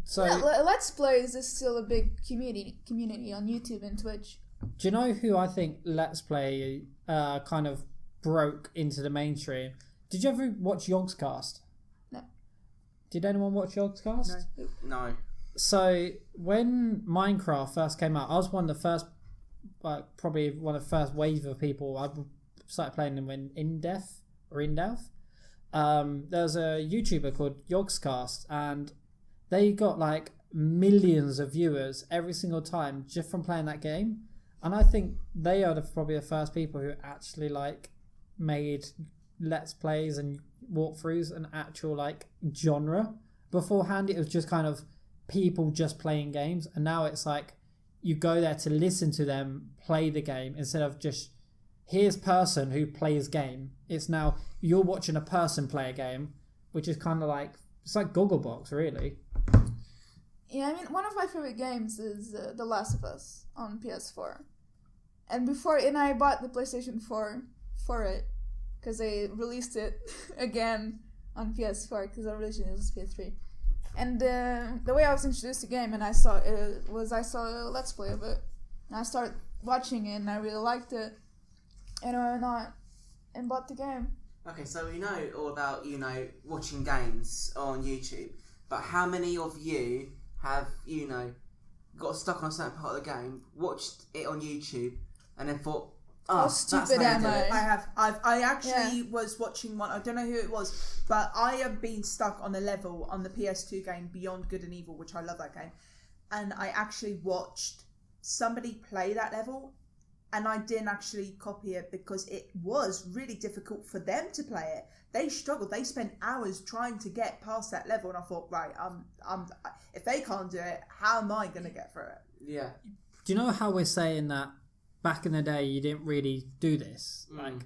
So Let's Plays is still a big community on YouTube and Twitch. Do you know who I think Let's Play kind of broke into the mainstream? Did you ever watch Yogscast? No. Did anyone watch Yogscast? No. So when Minecraft first came out, I was one of the first, probably one of the first wave of people. I started playing them when Indelf. There's a YouTuber called Yogscast, and they got like millions of viewers every single time just from playing that game. And I think they are probably the first people who actually like made Let's Plays and walkthroughs an actual like genre. Beforehand, it was just kind of people just playing games, and now it's like you go there to listen to them play the game instead of just here's person who plays game. It's now you're watching a person play a game, which is kind of like it's like Gogglebox really. Yeah, I mean one of my favorite games is The Last of Us on PS4, and I bought the PlayStation 4 for it because they released it again on PS4 because originally it was PS3. And the way I was introduced to the game and I saw a Let's Play of it. And I started watching it and I really liked it. And I went on and bought the game. Okay, so we know all about, watching games on YouTube. But how many of you have, got stuck on a certain part of the game, watched it on YouTube, and then thought, oh, stupid am I? I have. I actually was watching one. I don't know who it was, but I have been stuck on a level on the PS2 game Beyond Good and Evil, which I love that game. And I actually watched somebody play that level and I didn't actually copy it because it was really difficult for them to play it. They struggled. They spent hours trying to get past that level, and I thought, right, if they can't do it, how am I going to get through it? Yeah. Do you know how we're saying that back in the day you didn't really do this? Like,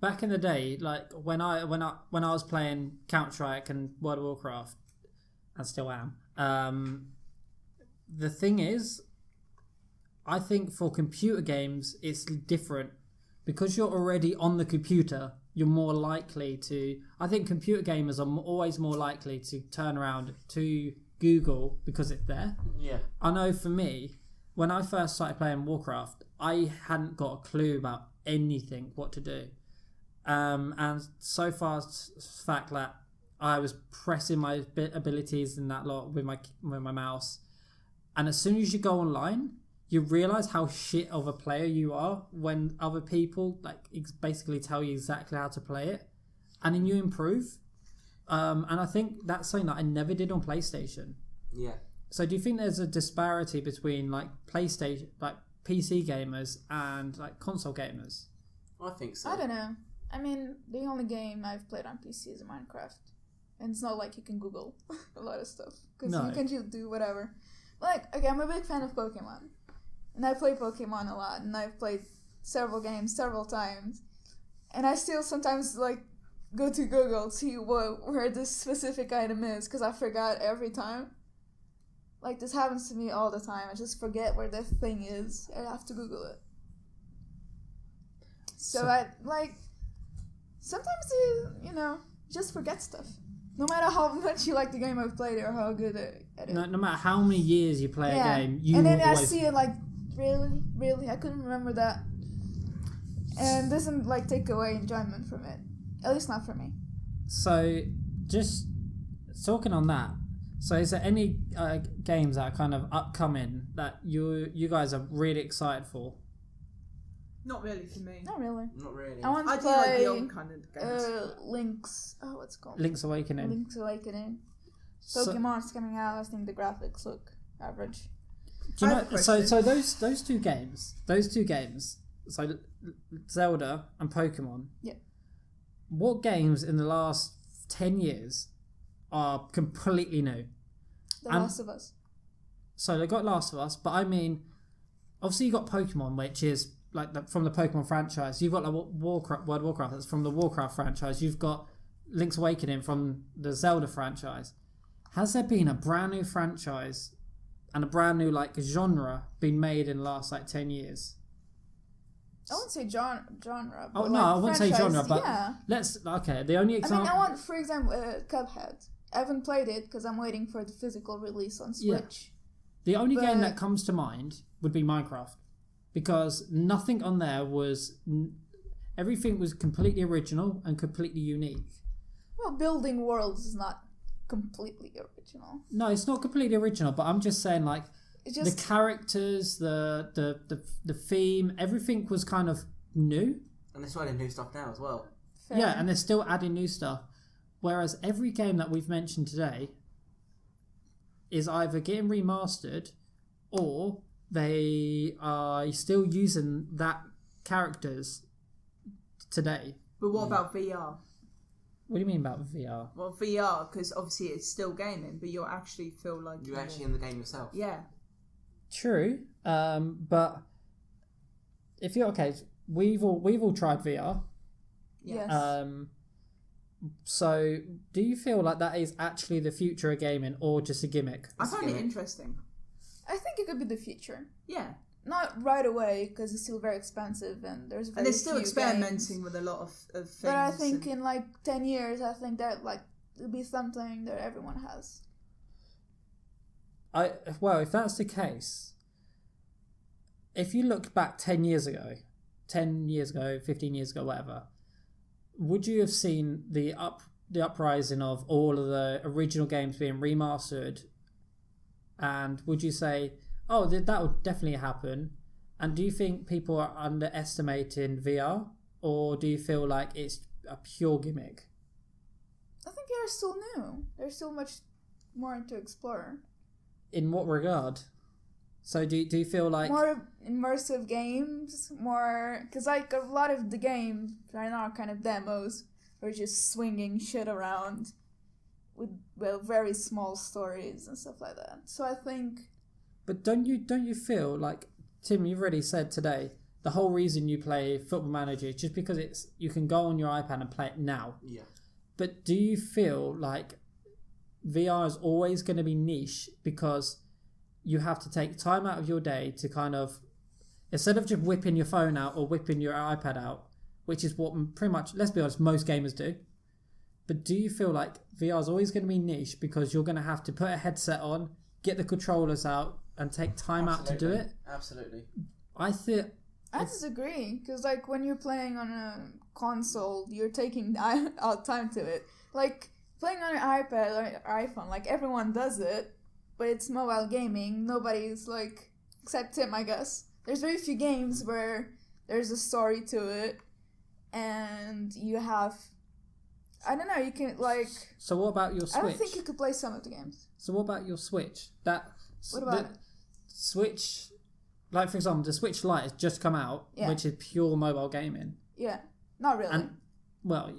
back in the day, like when I was playing Counter-Strike and World of Warcraft, and still am. The thing is, I think for computer games it's different because you're already on the computer. You're more likely to. I think computer gamers are always more likely to turn around to Google because it's there. Yeah. I know for me, when I first started playing Warcraft, I hadn't got a clue about anything what to do. And so far, the fact that I was pressing my abilities and that lot with my mouse, and as soon as you go online, you realise how shit of a player you are when other people like basically tell you exactly how to play it, and then you improve. And I think that's something that I never did on PlayStation. Yeah. So do you think there's a disparity between like PlayStation, like PC gamers and like console gamers? I think so. I don't know. I mean, the only game I've played on PC is Minecraft. And it's not like you can Google a lot of stuff. Because you can just do whatever. But like, okay, I'm a big fan of Pokemon. And I play Pokemon a lot. And I've played several games several times. And I still sometimes like go to Google to see where this specific item is. Because I forgot every time. Like, this happens to me all the time. I just forget where the thing is. I have to Google it. So I, like, sometimes you just forget stuff. No matter how much you like the game I've played or how good it is. No matter how many years you play a game, you and then always... I see it like, really? I couldn't remember that. And it doesn't, like, take away enjoyment from it. At least not for me. So, just talking on that, so is there any games that are kind of upcoming that you guys are really excited for? Not really for me. Not really. Not really. I want to I do play like the old kind of games. Link's... Oh, what's it called? Link's Awakening. Link's Awakening. Pokemon's coming out. I think the graphics look average. Do you know, so those two games, so Zelda and Pokemon. Yeah. What games in the last 10 years are completely new? The Last of Us. So they got Last of Us, but I mean, obviously you got Pokemon, which is like from the Pokemon franchise. You've got like World of Warcraft, that's from the Warcraft franchise. You've got Link's Awakening from the Zelda franchise. Has there been a brand new franchise and a brand new like genre been made in the last like 10 years? I wouldn't say genre. Oh but no, like I wouldn't say genre, but yeah. the only example... I want, for example, Cuphead. I haven't played it because I'm waiting for the physical release on Switch. The only game that comes to mind would be Minecraft. Because nothing on there was... Everything was completely original and completely unique. Well, building worlds is not completely original. No, it's not completely original, but I'm just saying, like, It's just... the characters, the theme, everything was kind of new. And they're starting new stuff now as well. Fair. Yeah, and they're still adding new stuff. Whereas every game that we've mentioned today is either getting remastered or they are still using that characters today. But what about VR? What do you mean about VR? Well, VR, because obviously it's still gaming, but you actually feel like... You're actually in the game yourself. Yeah. True, but if you're... Okay, we've all tried VR. Yes. So, do you feel like that is actually the future of gaming or just a gimmick? I find it interesting. I think it could be the future. Yeah. Not right away, because it's still very expensive and there's very And they're still few experimenting games. with a lot of things. But I think in like 10 years, I think that like it'll be something that everyone has. Well, if that's the case, if you look back 10 years ago, 15 years ago, whatever, would you have seen the uprising of all of the original games being remastered? And would you say, oh, that would definitely happen? And do you think people are underestimating VR? Or do you feel like it's a pure gimmick? I think they're still new. There's still much more to explore. In what regard? So do you feel like more immersive games, more because like a lot of the games right now are kind of demos. We're just swinging shit around with very small stories and stuff like that. So I think. But don't you feel like, Tim, you've already said today, the whole reason you play Football Manager is just because you can go on your iPad and play it now. Yeah. But do you feel like VR is always going to be niche because you have to take time out of your day to kind of, instead of just whipping your phone out or whipping your iPad out, which is what pretty much, let's be honest, most gamers do. But do you feel like VR is always going to be niche because you're going to have to put a headset on, get the controllers out, and take time out to do it? Absolutely. I disagree, because like when you're playing on a console, you're taking out time to it. Like playing on an iPad or iPhone, like everyone does it, but it's mobile gaming. Nobody's like, except Tim, I guess. There's very few games where there's a story to it, and you have, I don't know, you can like. So what about your Switch? I don't think you could play some of the games. So what about your Switch? What about it? Switch, like for example, the Switch Lite has just come out, which is pure mobile gaming. Yeah, not really. And, well,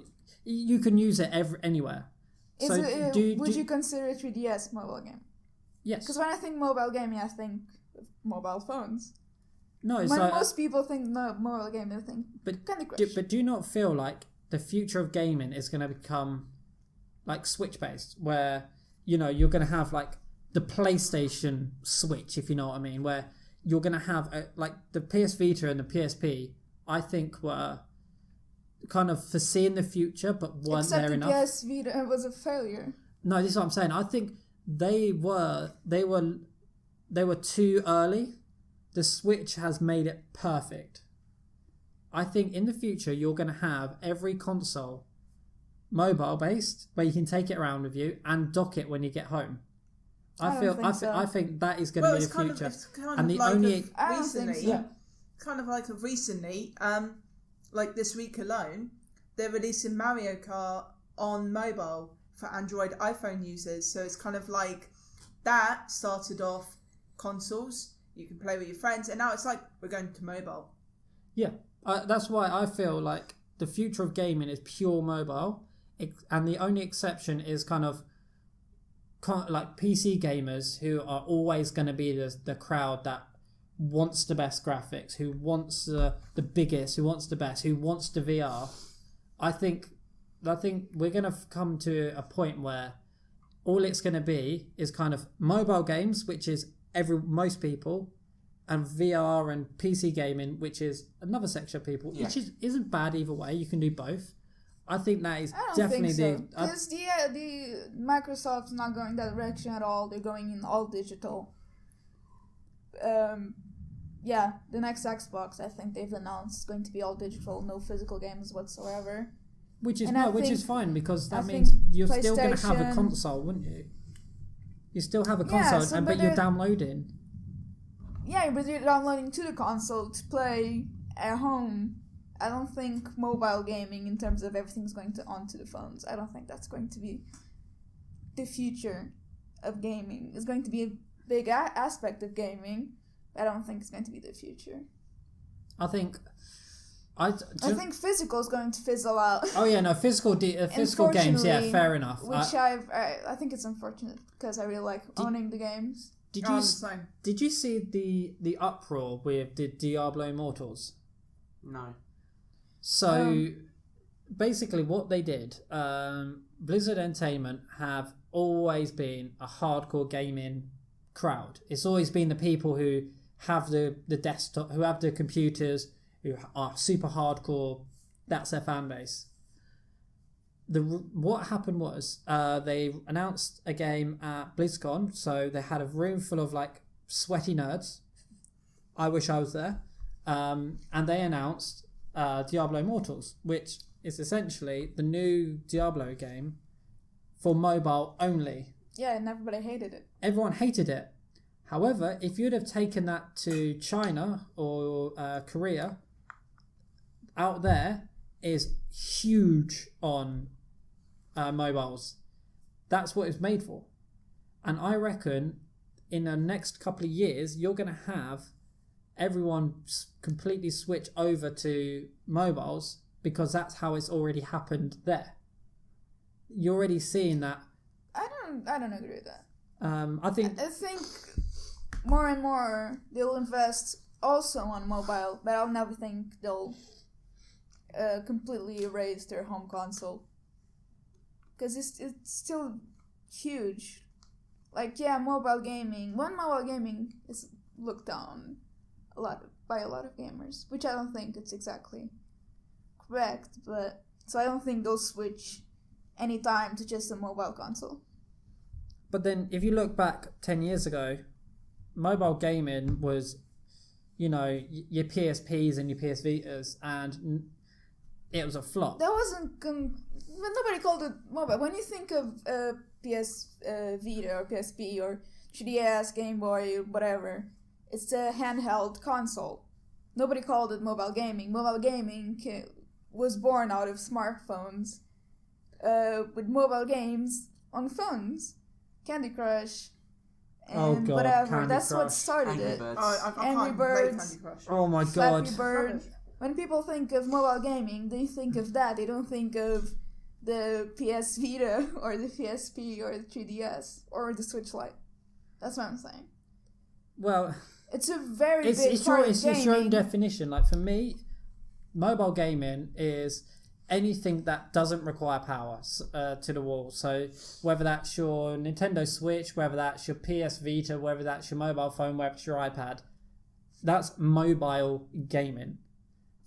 you can use it anywhere. Would you consider a 3DS mobile game? Yes. Because when I think mobile gaming, I think of mobile phones. No, it's when like, most people think mobile gaming, they think Candy Crush. But do you not feel like the future of gaming is going to become like Switch based, where you're going to have like the PlayStation Switch, if you know what I mean, where you're going to have like the PS Vita and the PSP, I think were kind of foreseeing the future but weren't there enough. Except the PS Vita was a failure. No, this is what I'm saying. I think they were too early. The Switch has made it perfect. I think in the future you're going to have every console mobile based, where you can take it around with you and dock it when you get home. I think that is going to be the future. Kind of like recently, like this week alone, they're releasing Mario Kart on mobile for Android iPhone users. So it's kind of like that started off consoles, you can play with your friends, and now it's like we're going to mobile. Yeah, that's why I feel like the future of gaming is pure mobile, and the only exception is kind of like PC gamers, who are always going to be the crowd that wants the best graphics, who wants the biggest, who wants the best, who wants the VR. I think we're going to come to a point where all it's going to be is kind of mobile games, which is most people, and VR and PC gaming, which is another section of people, which isn't bad either way. You can do both. I think that is definitely because the Microsoft's not going that direction at all. They're going in all digital. The next Xbox, I think they've announced, is going to be all digital, no physical games whatsoever. Which is fine, because that means you're still going to have a console, wouldn't you? You still have a console, but you're downloading. Yeah, but you're downloading to the console to play at home. I don't think mobile gaming, in terms of everything's going onto the phones, I don't think that's going to be the future of gaming. It's going to be a big aspect of gaming, but I don't think it's going to be the future. I think physical is going to fizzle out. Oh yeah, no, physical games, yeah, fair enough. Which I think it's unfortunate, because I really like owning the games. Did you see the uproar with the Diablo Mortals? No. So basically what they did, Blizzard Entertainment have always been a hardcore gaming crowd. It's always been the people who have the desktop, who have the computers, who are super hardcore. That's their fan base. What happened was they announced a game at BlizzCon, so they had a room full of like sweaty nerds. I wish I was there. And they announced Diablo Mortals, which is essentially the new Diablo game for mobile only. Yeah, and everybody hated it. Everyone hated it. However, if you'd have taken that to China or Korea, out there is huge on mobiles. That's what it's made for. And I reckon in the next couple of years, you're going to have everyone completely switch over to mobiles because that's how it's already happened there. You're already seeing that. I don't agree with that. I think more and more they'll invest also on mobile, but I'll never think they'll completely erase their home console, because it's still huge. Like, yeah, mobile gaming is looked down by a lot of gamers, which I don't think it's exactly correct, but so I don't think they'll switch anytime to just a mobile console. But then if you look back 10 years ago, mobile gaming was, you know, your PSPs and your PS Vitas, and it was a flop. That wasn't nobody called it mobile. When you think of PS Vita or PSP or 3DS, Game Boy, whatever, it's a handheld console. Nobody called it mobile gaming. Mobile gaming was born out of smartphones with mobile games on phones. Candy Crush and whatever. Candy That's Crush. what started Angry it. Birds. I Angry can't Birds. play Candy Crush. Oh my god. Flappy Bird. When people think of mobile gaming, they think of that. They don't think of the PS Vita or the PSP or the 3DS or the Switch Lite. That's what I'm saying. Well, it's a very big part of gaming. It's your own definition. Like, for me, mobile gaming is anything that doesn't require power to the wall. So whether that's your Nintendo Switch, whether that's your PS Vita, whether that's your mobile phone, whether it's your iPad, that's mobile gaming.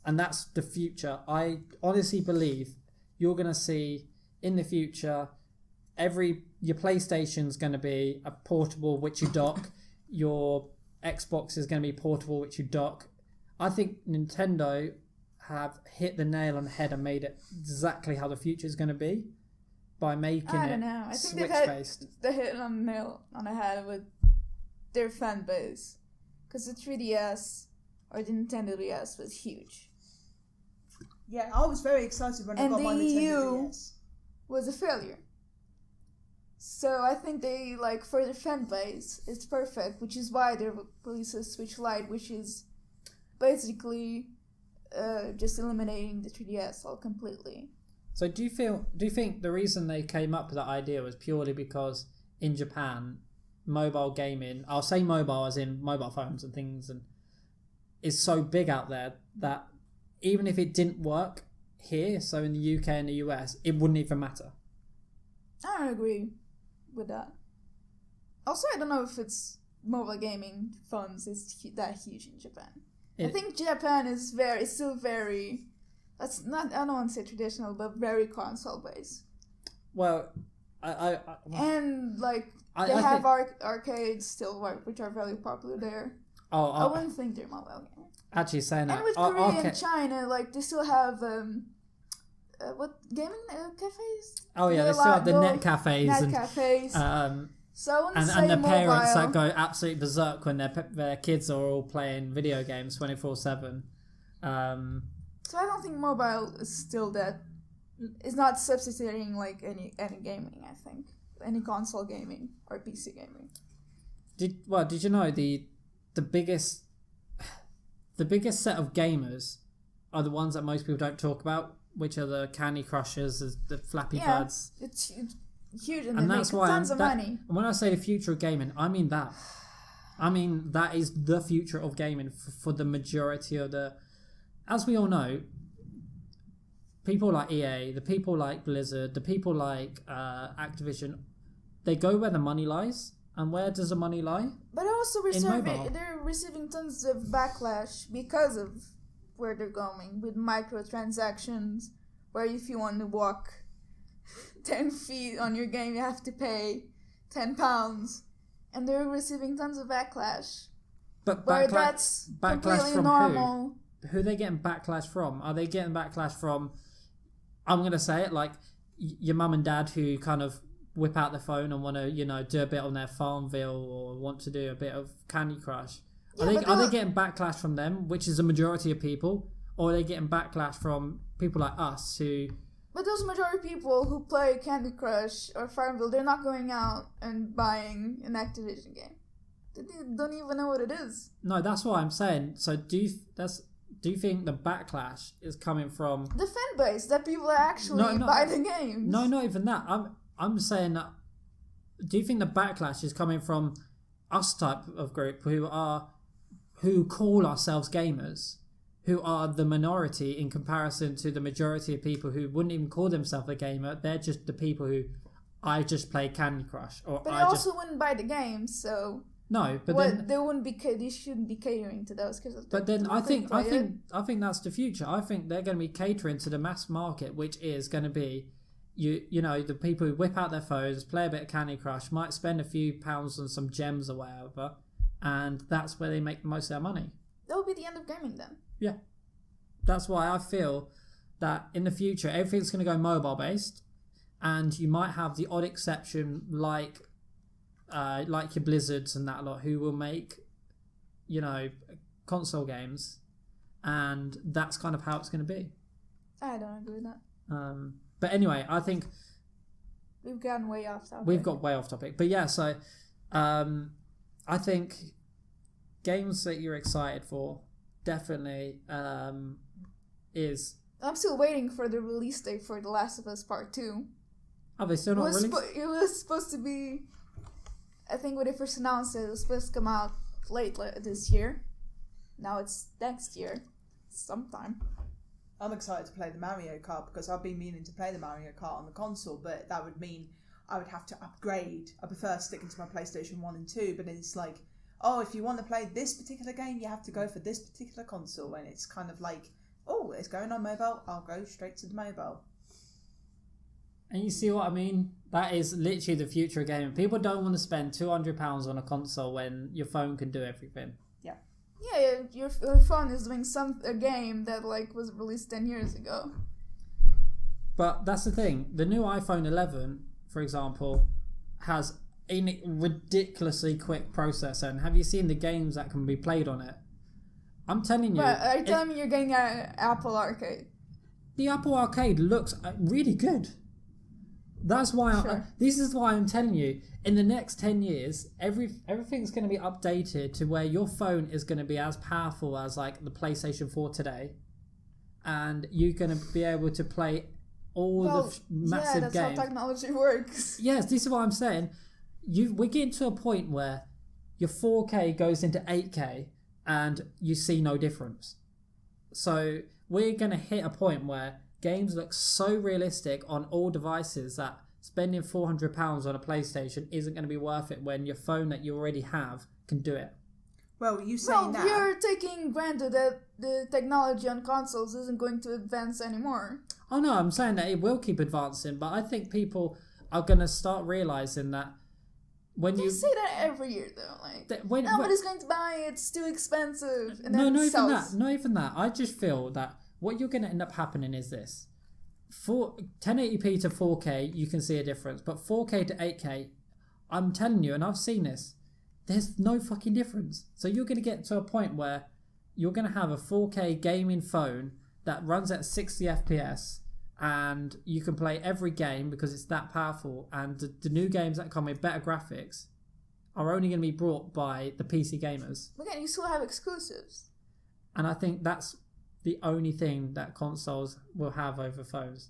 And that's the future. I honestly believe you're going to see in the future your PlayStation's going to be a portable which you dock. Your Xbox is going to be portable which you dock. I think Nintendo have hit the nail on the head and made it exactly how the future is going to be by making I it don't know. I think Switch they've based. They hit on the nail on the head with their fan base, because the 3DS or the Nintendo DS was huge. Yeah, I was very excited when I got my Nintendo DS. Was a failure. So I think they, like, for the fan base, it's perfect, which is why they released a Switch Lite, which is basically just eliminating the 3DS all completely. So do you think the reason they came up with that idea was purely because in Japan, mobile gaming, I'll say mobile as in mobile phones and things, and is so big out there that even if it didn't work here, so in the UK and the US, it wouldn't even matter? I don't agree with that. Also, I don't know if it's mobile gaming phones is that huge in Japan. I think Japan is still very, that's not, I don't want to say traditional, but very console based. Well, and like they have arcades still, which are very popular there. I wouldn't think they're mobile gaming. Actually, saying that, and with Korea and China, like they still have what gaming cafes? Oh yeah, they still have the net cafes cafes. So I wouldn't say and the mobile. parents that go absolutely berserk when their kids are all playing video games 24/7. So I don't think mobile is still that. It's not substituting like any gaming. I think any console gaming or PC gaming. Did you know the biggest set of gamers are the ones that most people don't talk about, which are the Candy Crushers, the Flappy Birds. It's huge, and that's they why make tons of money. And when I say the future of gaming, I mean that. I mean that is the future of gaming for the majority of the. As we all know, people like EA, the people like Blizzard, the people like Activision, they go where the money lies. And where does the money lie? But also they're receiving tons of backlash because of where they're going with microtransactions, where if you want to walk 10 feet on your game, you have to pay £10. And they're receiving tons of backlash. But that's backlash from normal. Who are they getting backlash from? Are they getting backlash from, I'm going to say it, like your mum and dad who kind of whip out the phone and want to, do a bit on their Farmville or want to do a bit of Candy Crush? Are they getting backlash from them, which is the majority of people, or are they getting backlash from people like us who... But those majority of people who play Candy Crush or Farmville, they're not going out and buying an Activision game. They don't even know what it is. No, that's what I'm saying. So do you think the backlash is coming from The fan base that people actually buy the games? No, not even that. I'm saying that. Do you think the backlash is coming from us type of group who call ourselves gamers, who are the minority in comparison to the majority of people who wouldn't even call themselves a gamer? They're just the people who I just play Candy Crush, or but they also wouldn't buy the games, so. No, but then they shouldn't be catering to those. But then I think that's the future. I think they're going to be catering to the mass market, which is going to be you know the people who whip out their phones, play a bit of Candy Crush, might spend a few pounds on some gems or whatever, and that's where they make most of their money. That will be the end of gaming then. Yeah, that's why I feel that in the future everything's going to go mobile based, and you might have the odd exception like your Blizzards and that lot who will make, console games, and that's kind of how it's going to be. I don't agree with that. But anyway, I think we've gotten way off topic. We've got way off topic, but yeah. So, I think games that you're excited for definitely is. I'm still waiting for the release date for The Last of Us Part 2. Are they still not released? It was supposed to be. I think when they first announced it was supposed to come out late this year. Now it's next year, sometime. I'm excited to play the Mario Kart because I've been meaning to play the Mario Kart on the console, but that would mean I would have to upgrade. I prefer sticking to my PlayStation 1 and 2, but it's like, oh, if you want to play this particular game, you have to go for this particular console, and it's kind of like, oh, it's going on mobile, I'll go straight to the mobile. And you see what I mean? That is literally the future of gaming. People don't want to spend £200 on a console when your phone can do everything. Yeah, your phone is doing a game that was released 10 years ago. But that's the thing. The new iPhone 11, for example, has a ridiculously quick processor. And have you seen the games that can be played on it? I'm telling you. But are you telling me you're getting an Apple Arcade? The Apple Arcade looks really good. That's why this is why I'm telling you, in the next 10 years, everything's going to be updated to where your phone is going to be as powerful as the PlayStation 4 today, and you're going to be able to play all the massive games. Yeah, that's how technology works. Yes, this is what I'm saying. We're getting to a point where your 4K goes into 8K and you see no difference. So we're going to hit a point where games look so realistic on all devices that spending £400 on a PlayStation isn't going to be worth it when your phone that you already have can do it. Well, you saying that... you're taking granted that the technology on consoles isn't going to advance anymore. Oh no, I'm saying that it will keep advancing, but I think people are going to start realising that when you say that every year though, nobody's going to buy it, it's too expensive, and then not even that. I just feel that what you're going to end up happening is this. 1080p to 4K, you can see a difference. But 4K to 8K, I'm telling you, and I've seen this, there's no fucking difference. So you're going to get to a point where you're going to have a 4K gaming phone that runs at 60 FPS, and you can play every game because it's that powerful. And the new games that come with better graphics are only going to be brought by the PC gamers. Again, you still have exclusives. And I think that's the only thing that consoles will have over phones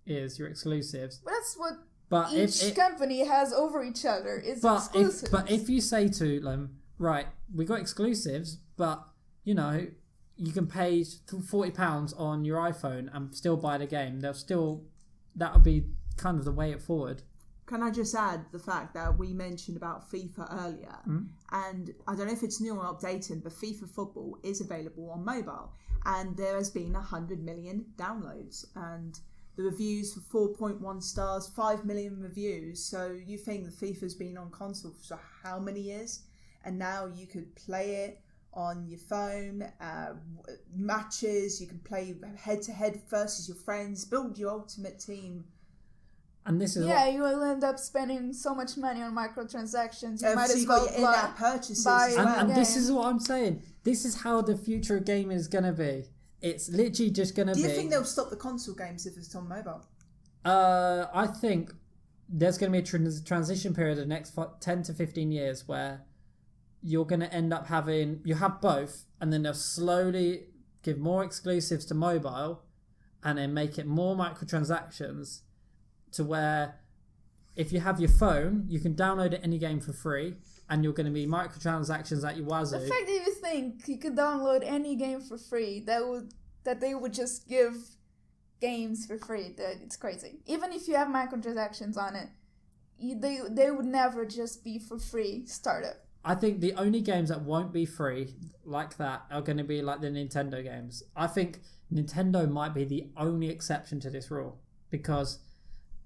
is your exclusives. But that's what each company has over each other is exclusives. But if you say to them, right, we got exclusives, but you can pay £40 on your iPhone and still buy the game, that would be kind of the way forward. Can I just add the fact that we mentioned about FIFA earlier, and I don't know if it's new or updated, but FIFA Football is available on mobile, and there has been 100 million downloads, and the reviews for 4.1 stars, 5 million reviews. So you think that FIFA's been on console for how many years, and now you could play it on your phone, matches, you can play head-to-head versus your friends, build your ultimate team. And this is you will end up spending so much money on microtransactions. You might as well in-app purchases. And this is what I'm saying. This is how the future of gaming is going to be. It's literally just going to be... Do you think they'll stop the console games if it's on mobile? I think there's going to be a transition period of the next 10 to 15 years where you're going to end up having... You have both, and then they'll slowly give more exclusives to mobile and then make it more microtransactions to where if you have your phone, you can download any game for free and you're going to be microtransactions at your wazoo. The fact that you think you could download any game for free, that they would just give games for free, it's crazy. Even if you have microtransactions on it, they would never just be for free startup. I think the only games that won't be free like that are going to be like the Nintendo games. I think Nintendo might be the only exception to this rule because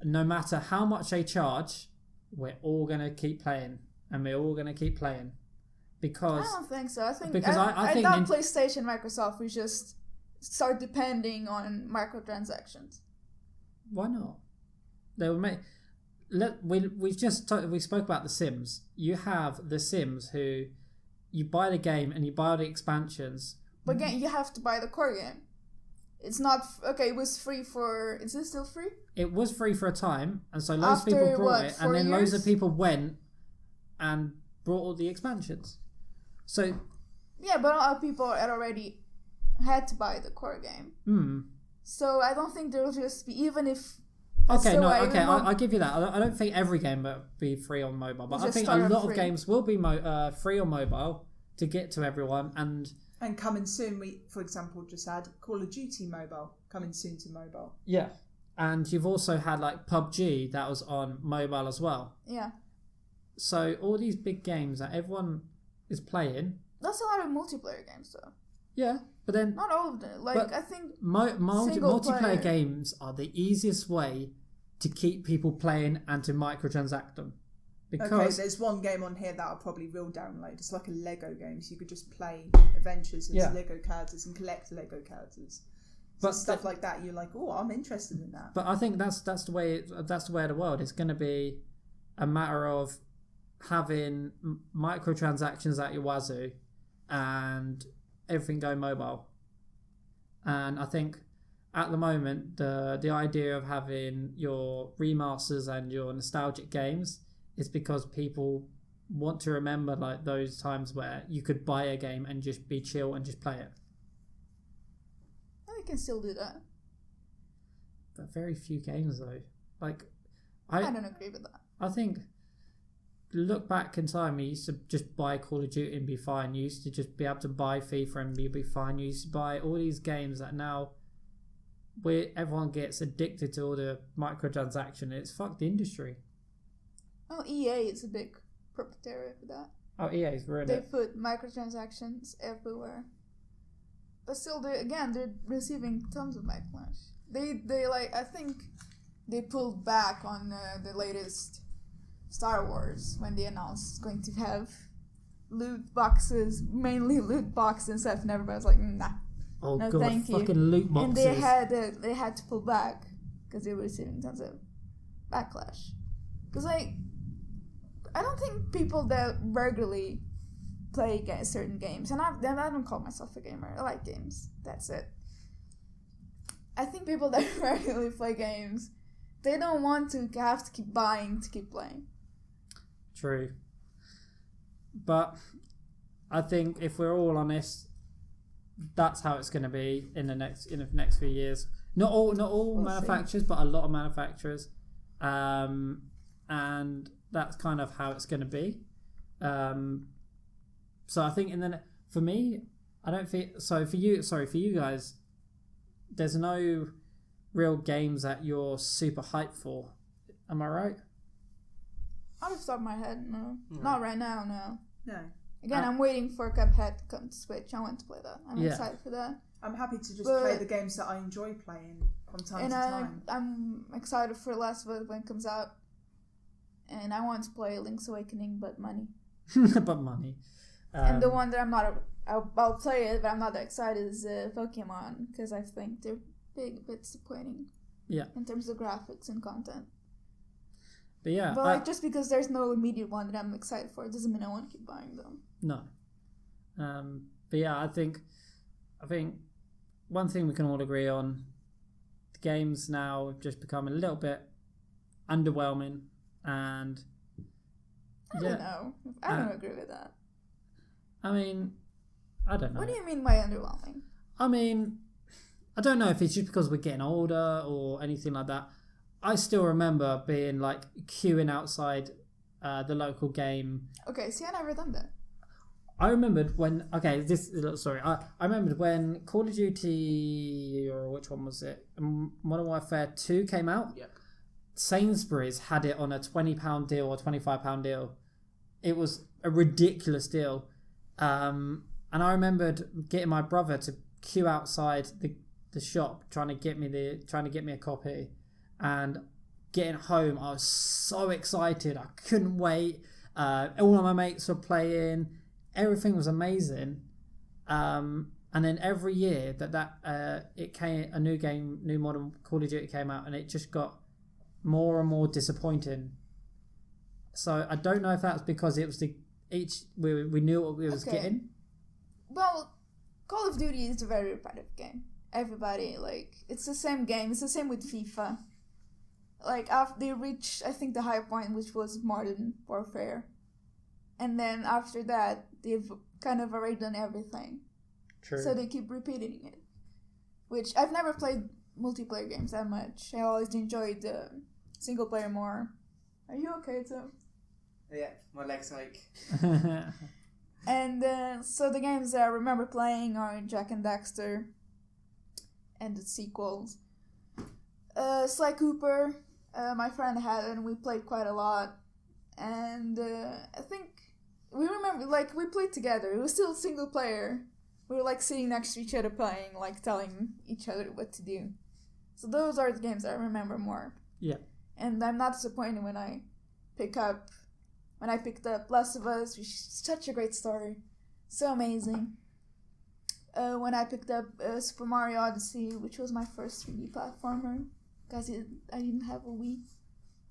no matter how much they charge, we're all going to keep playing and we're all going to keep playing because... I don't think so. I think I thought PlayStation and Microsoft would just start depending on microtransactions. Why not? They would make... We spoke about The Sims. You have The Sims who you buy the game and you buy all the expansions. But again, you have to buy the core game. It's not okay. It was free for. Is it still free? It was free for a time, and so loads of After people brought it, and then 4 loads of years? people went and brought all the expansions. So Yeah, but a lot of people had already had to buy the core game. So I don't think there will just be even if. Okay, I'll give you that. I don't think every game will be free on mobile, but I think a lot of games will be free on mobile to get to everyone. And coming soon, we, for example, just had Call of Duty Mobile coming soon to mobile. Yeah, and you've also had like PUBG that was on mobile as well. Yeah. So all these big games that everyone is playing. That's a lot of multiplayer games, though. Yeah, but then not all of them. Like I think multiplayer games are the easiest way to keep people playing and to microtransact them. Because there's one game on here that I probably will download. It's like a Lego game, so you could just play adventures as Lego characters and collect Lego characters. So stuff like that, you're like, oh, I'm interested in that. But I think that's the way of the world. It's going to be a matter of having microtransactions at your wazoo and everything go mobile. And I think at the moment the idea of having your remasters and your nostalgic games is because people want to remember like those times where you could buy a game and just be chill and just play it. I can still do that. But very few games though. Like I don't agree with that. I think look back in time, you used to just buy Call of Duty and be fine. You used to just be able to buy FIFA and be fine. You used to buy all these games that now where everyone gets addicted to all the microtransaction. It's fucked the industry. Oh, EA is a big perpetrator for that. Oh, EA's ruined They it. put microtransactions everywhere. But still, they're receiving tons of backlash. They like, I think they pulled back on the latest Star Wars when they announced it's going to have loot boxes, mainly loot boxes and stuff, and everybody's like, nah. Oh no, god, thank you. fucking loot boxes. And they had to pull back because they were receiving tons of backlash. Because like, I don't think people that regularly play certain games, and I don't call myself a gamer. I like games. That's it. I think people that regularly play games, they don't want to have to keep buying to keep playing. True. But I think if we're all honest, that's how it's going to be in the next few years. Not all manufacturers, but a lot of manufacturers, and that's kind of how it's going to be. So I think for me, I don't think so. For you guys, there's no real games that you're super hyped for. Am I right? Off the top of my head, no. Not right now, no. No. Again, I'm waiting for Cuphead to come to Switch. I want to play that. I'm excited for that. I'm happy to just play the games that I enjoy playing from time to time. I'm excited for Last of Us when it comes out. And I want to play Link's Awakening, but money. But money. And the one that I'm not... I'll play it, but I'm not that excited is Pokemon, because I think they're a bit disappointing. Yeah. In terms of graphics and content. But yeah. But just because there's no immediate one that I'm excited for, doesn't mean I want to keep buying them. No. But yeah, I think one thing we can all agree on, the games now have just become a little bit underwhelming, and I don't know. I don't agree with that. I mean, I don't know. What do you mean by underwhelming? I mean, I don't know if it's just because we're getting older or anything like that. I still remember being like queuing outside the local game. Okay, see, I never done that. I remembered when. Okay, I remembered when Call of Duty, or which one was it? Modern Warfare 2 came out. Yep. Sainsbury's had it on a £20 deal or £25 deal. It was a ridiculous deal. And I remembered getting my brother to queue outside the shop trying to get me a copy, and getting home I was so excited. I couldn't wait. All of my mates were playing. Everything was amazing. And then every year it came a new game, new modern Call of Duty came out, and it just got more and more disappointing. So I don't know if that's because it was we knew what we was getting. Well, Call of Duty is a very repetitive game. Everybody, it's the same game. It's the same with FIFA. After they reached, I think, the high point, which was Modern Warfare. And then after that, they've kind of already done everything. True. So they keep repeating it. Which, I've never played multiplayer games that much. I always enjoyed the single player more. Are you okay, Tom? Yeah, my legs ache. And so the games that I remember playing are Jak and Daxter and the sequels. Sly Cooper, my friend had it and we played quite a lot. And I think we remember, we played together. It was still single player. We were sitting next to each other playing, telling each other what to do. So those are the games I remember more. Yeah. And I'm not disappointed when I picked up Last of Us, which is such a great story. So amazing. When I picked up Super Mario Odyssey, which was my first 3D platformer, because I didn't have a Wii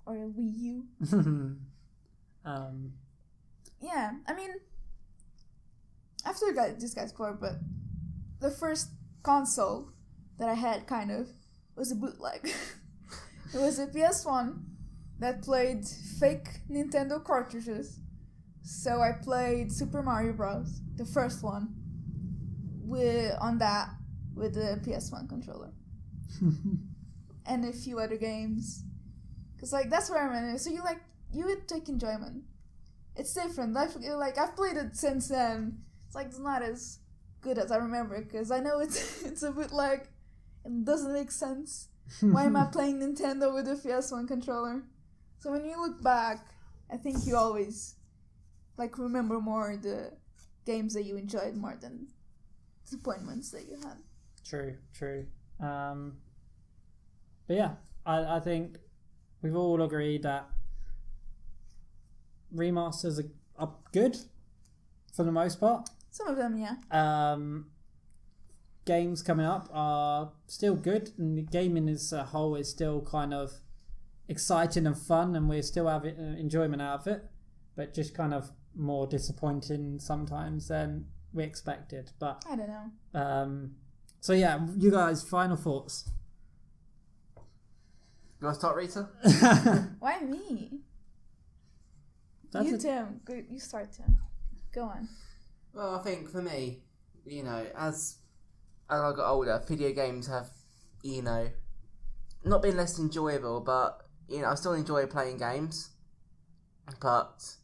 or a Wii U. Yeah, I mean, I've told this guys before, but the first console that I had was a bootleg. It was a PS1 that played fake Nintendo cartridges. So I played Super Mario Bros., the first one, with the PS1 controller. And a few other games. Because that's where I'm in. So you would take enjoyment. It's different. I've played it since then. It's not as good as I remember, because I know it's a bootleg and it doesn't make sense. Why am I playing Nintendo with a PS1 controller? So when you look back, I think you always remember more the games that you enjoyed more than disappointments that you had. True. But yeah, I think we've all agreed that remasters are good for the most part. Some of them, yeah. Games coming up are still good, and the gaming as a whole is still kind of exciting and fun, and we're still having enjoyment out of it, but just kind of more disappointing sometimes than we expected. But I don't know. So yeah, you guys, final thoughts. You want to start, Rita? Why me? Tim. You start, Tim. Go on. Well, I think for me, as I got older, video games have, not been less enjoyable, but, I still enjoy playing games. But,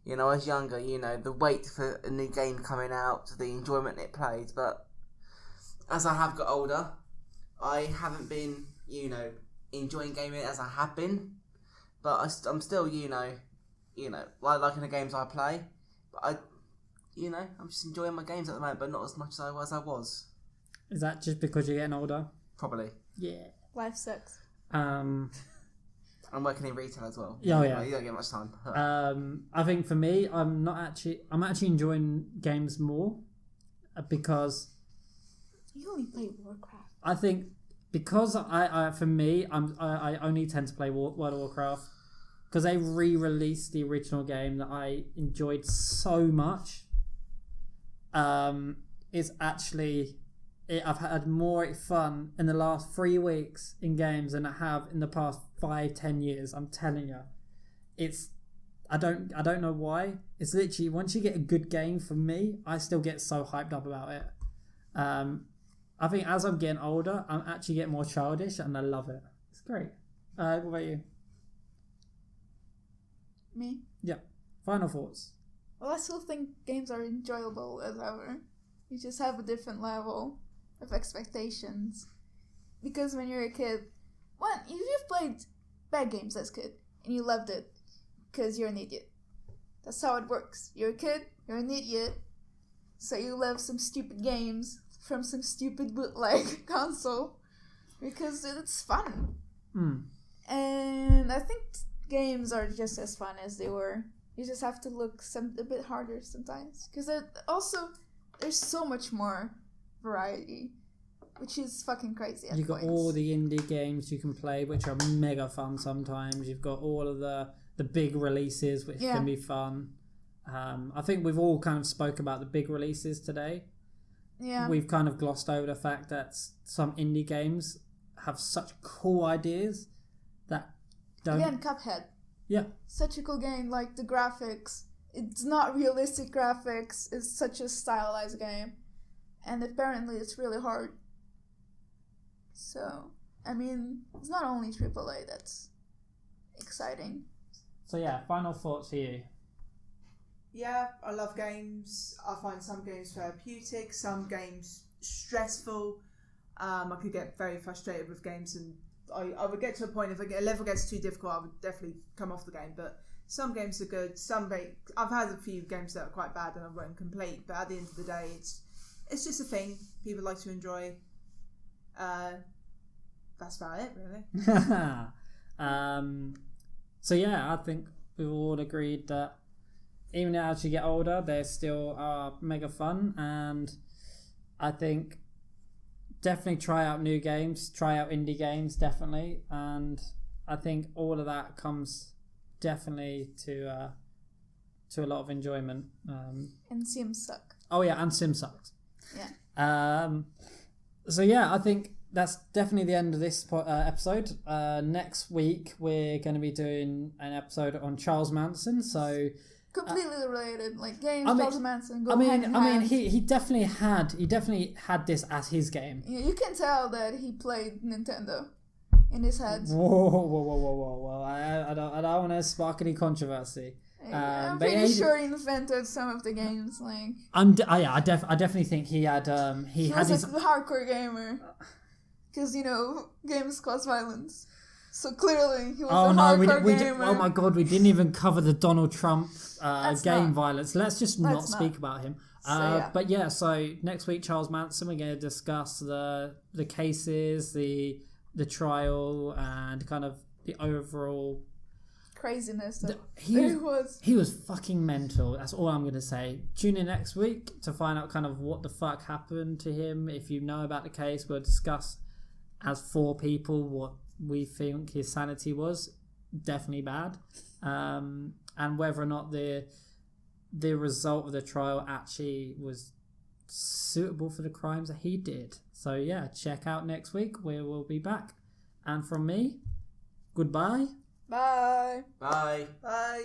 I was younger, the wait for a new game coming out, the enjoyment it played. But as I have got older, I haven't been, enjoying gaming as I have been. But I'm still, liking the games I play. But I'm just enjoying my games at the moment, but not as much as I was. Is that just because you're getting older? Probably. Yeah. Life sucks. I'm working in retail as well. Oh yeah. You don't get much time. I think for me, I'm actually enjoying games more because you only play Warcraft. I think because I only tend to play World of Warcraft because they re-released the original game that I enjoyed so much. It's actually I've had more fun in the last 3 weeks in games than I have in the past 5-10 years. I'm telling you, I don't know why. It's literally once you get a good game from me, I still get so hyped up about it. I think as I'm getting older, I'm actually getting more childish, and I love it. It's great. What about you? Me? Yeah. Final thoughts. Well, I still think games are enjoyable as ever. You just have a different level of expectations. Because when you're a kid, if you've played bad games as a kid and you loved it, because you're an idiot. That's how it works. You're a kid, you're an idiot, so you love some stupid games from some stupid bootleg console because it's fun. And I think games are just as fun as they were. You just have to look a bit harder sometimes because there's so much more variety, which is fucking crazy. You've got all the indie games you can play, which are mega fun sometimes. You've got all of the big releases, which can be fun. I think we've all kind of spoke about the big releases today. Yeah. We've kind of glossed over the fact that some indie games have such cool ideas that don't... Again, Cuphead. Yeah. Such a cool game, like the graphics. It's not realistic graphics. It's such a stylized game. And apparently it's really hard. So, I mean, it's not only AAA that's exciting. So yeah, final thoughts for you. Yeah, I love games. I find some games therapeutic, some games stressful. I could get very frustrated with games, and I would get to a point if a level gets too difficult, I would definitely come off the game. But some games are good. I've had a few games that are quite bad and I won't complete. But at the end of the day, it's just a thing people like to enjoy. That's about it, really. So yeah, I think we've all agreed that even as you get older, they still are mega fun, and I think definitely try out new games, try out indie games, definitely, and I think all of that comes definitely to a lot of enjoyment. And Sims suck. Oh yeah, and Sims sucks. Yeah. So yeah, I think that's definitely the end of this episode. Next week we're going to be doing an episode on Charles Manson. So completely related, like games. Charles Manson. He definitely had this as his game. Yeah, you can tell that he played Nintendo in his head. Whoa! I don't want to spark any controversy. I'm pretty sure he invented some of the games. Like I definitely think he had he had was his a hardcore gamer. Because, games cause violence. So clearly, he was a hardcore gamer. Oh my god, we didn't even cover the Donald Trump game violence. Let's just not speak about him. But yeah, so next week, Charles Manson, we're going to discuss the cases, the trial, and kind of the overall... craziness that he was fucking mental. That's all I'm going to say. Tune in next week to find out kind of what the fuck happened to him. If you know about the case, we'll discuss as 4 people what we think his sanity was. Definitely bad. And whether or not the result of the trial actually was suitable for the crimes that he did. So yeah, check out next week. We will be back. And from me, goodbye. Bye. Bye. Bye.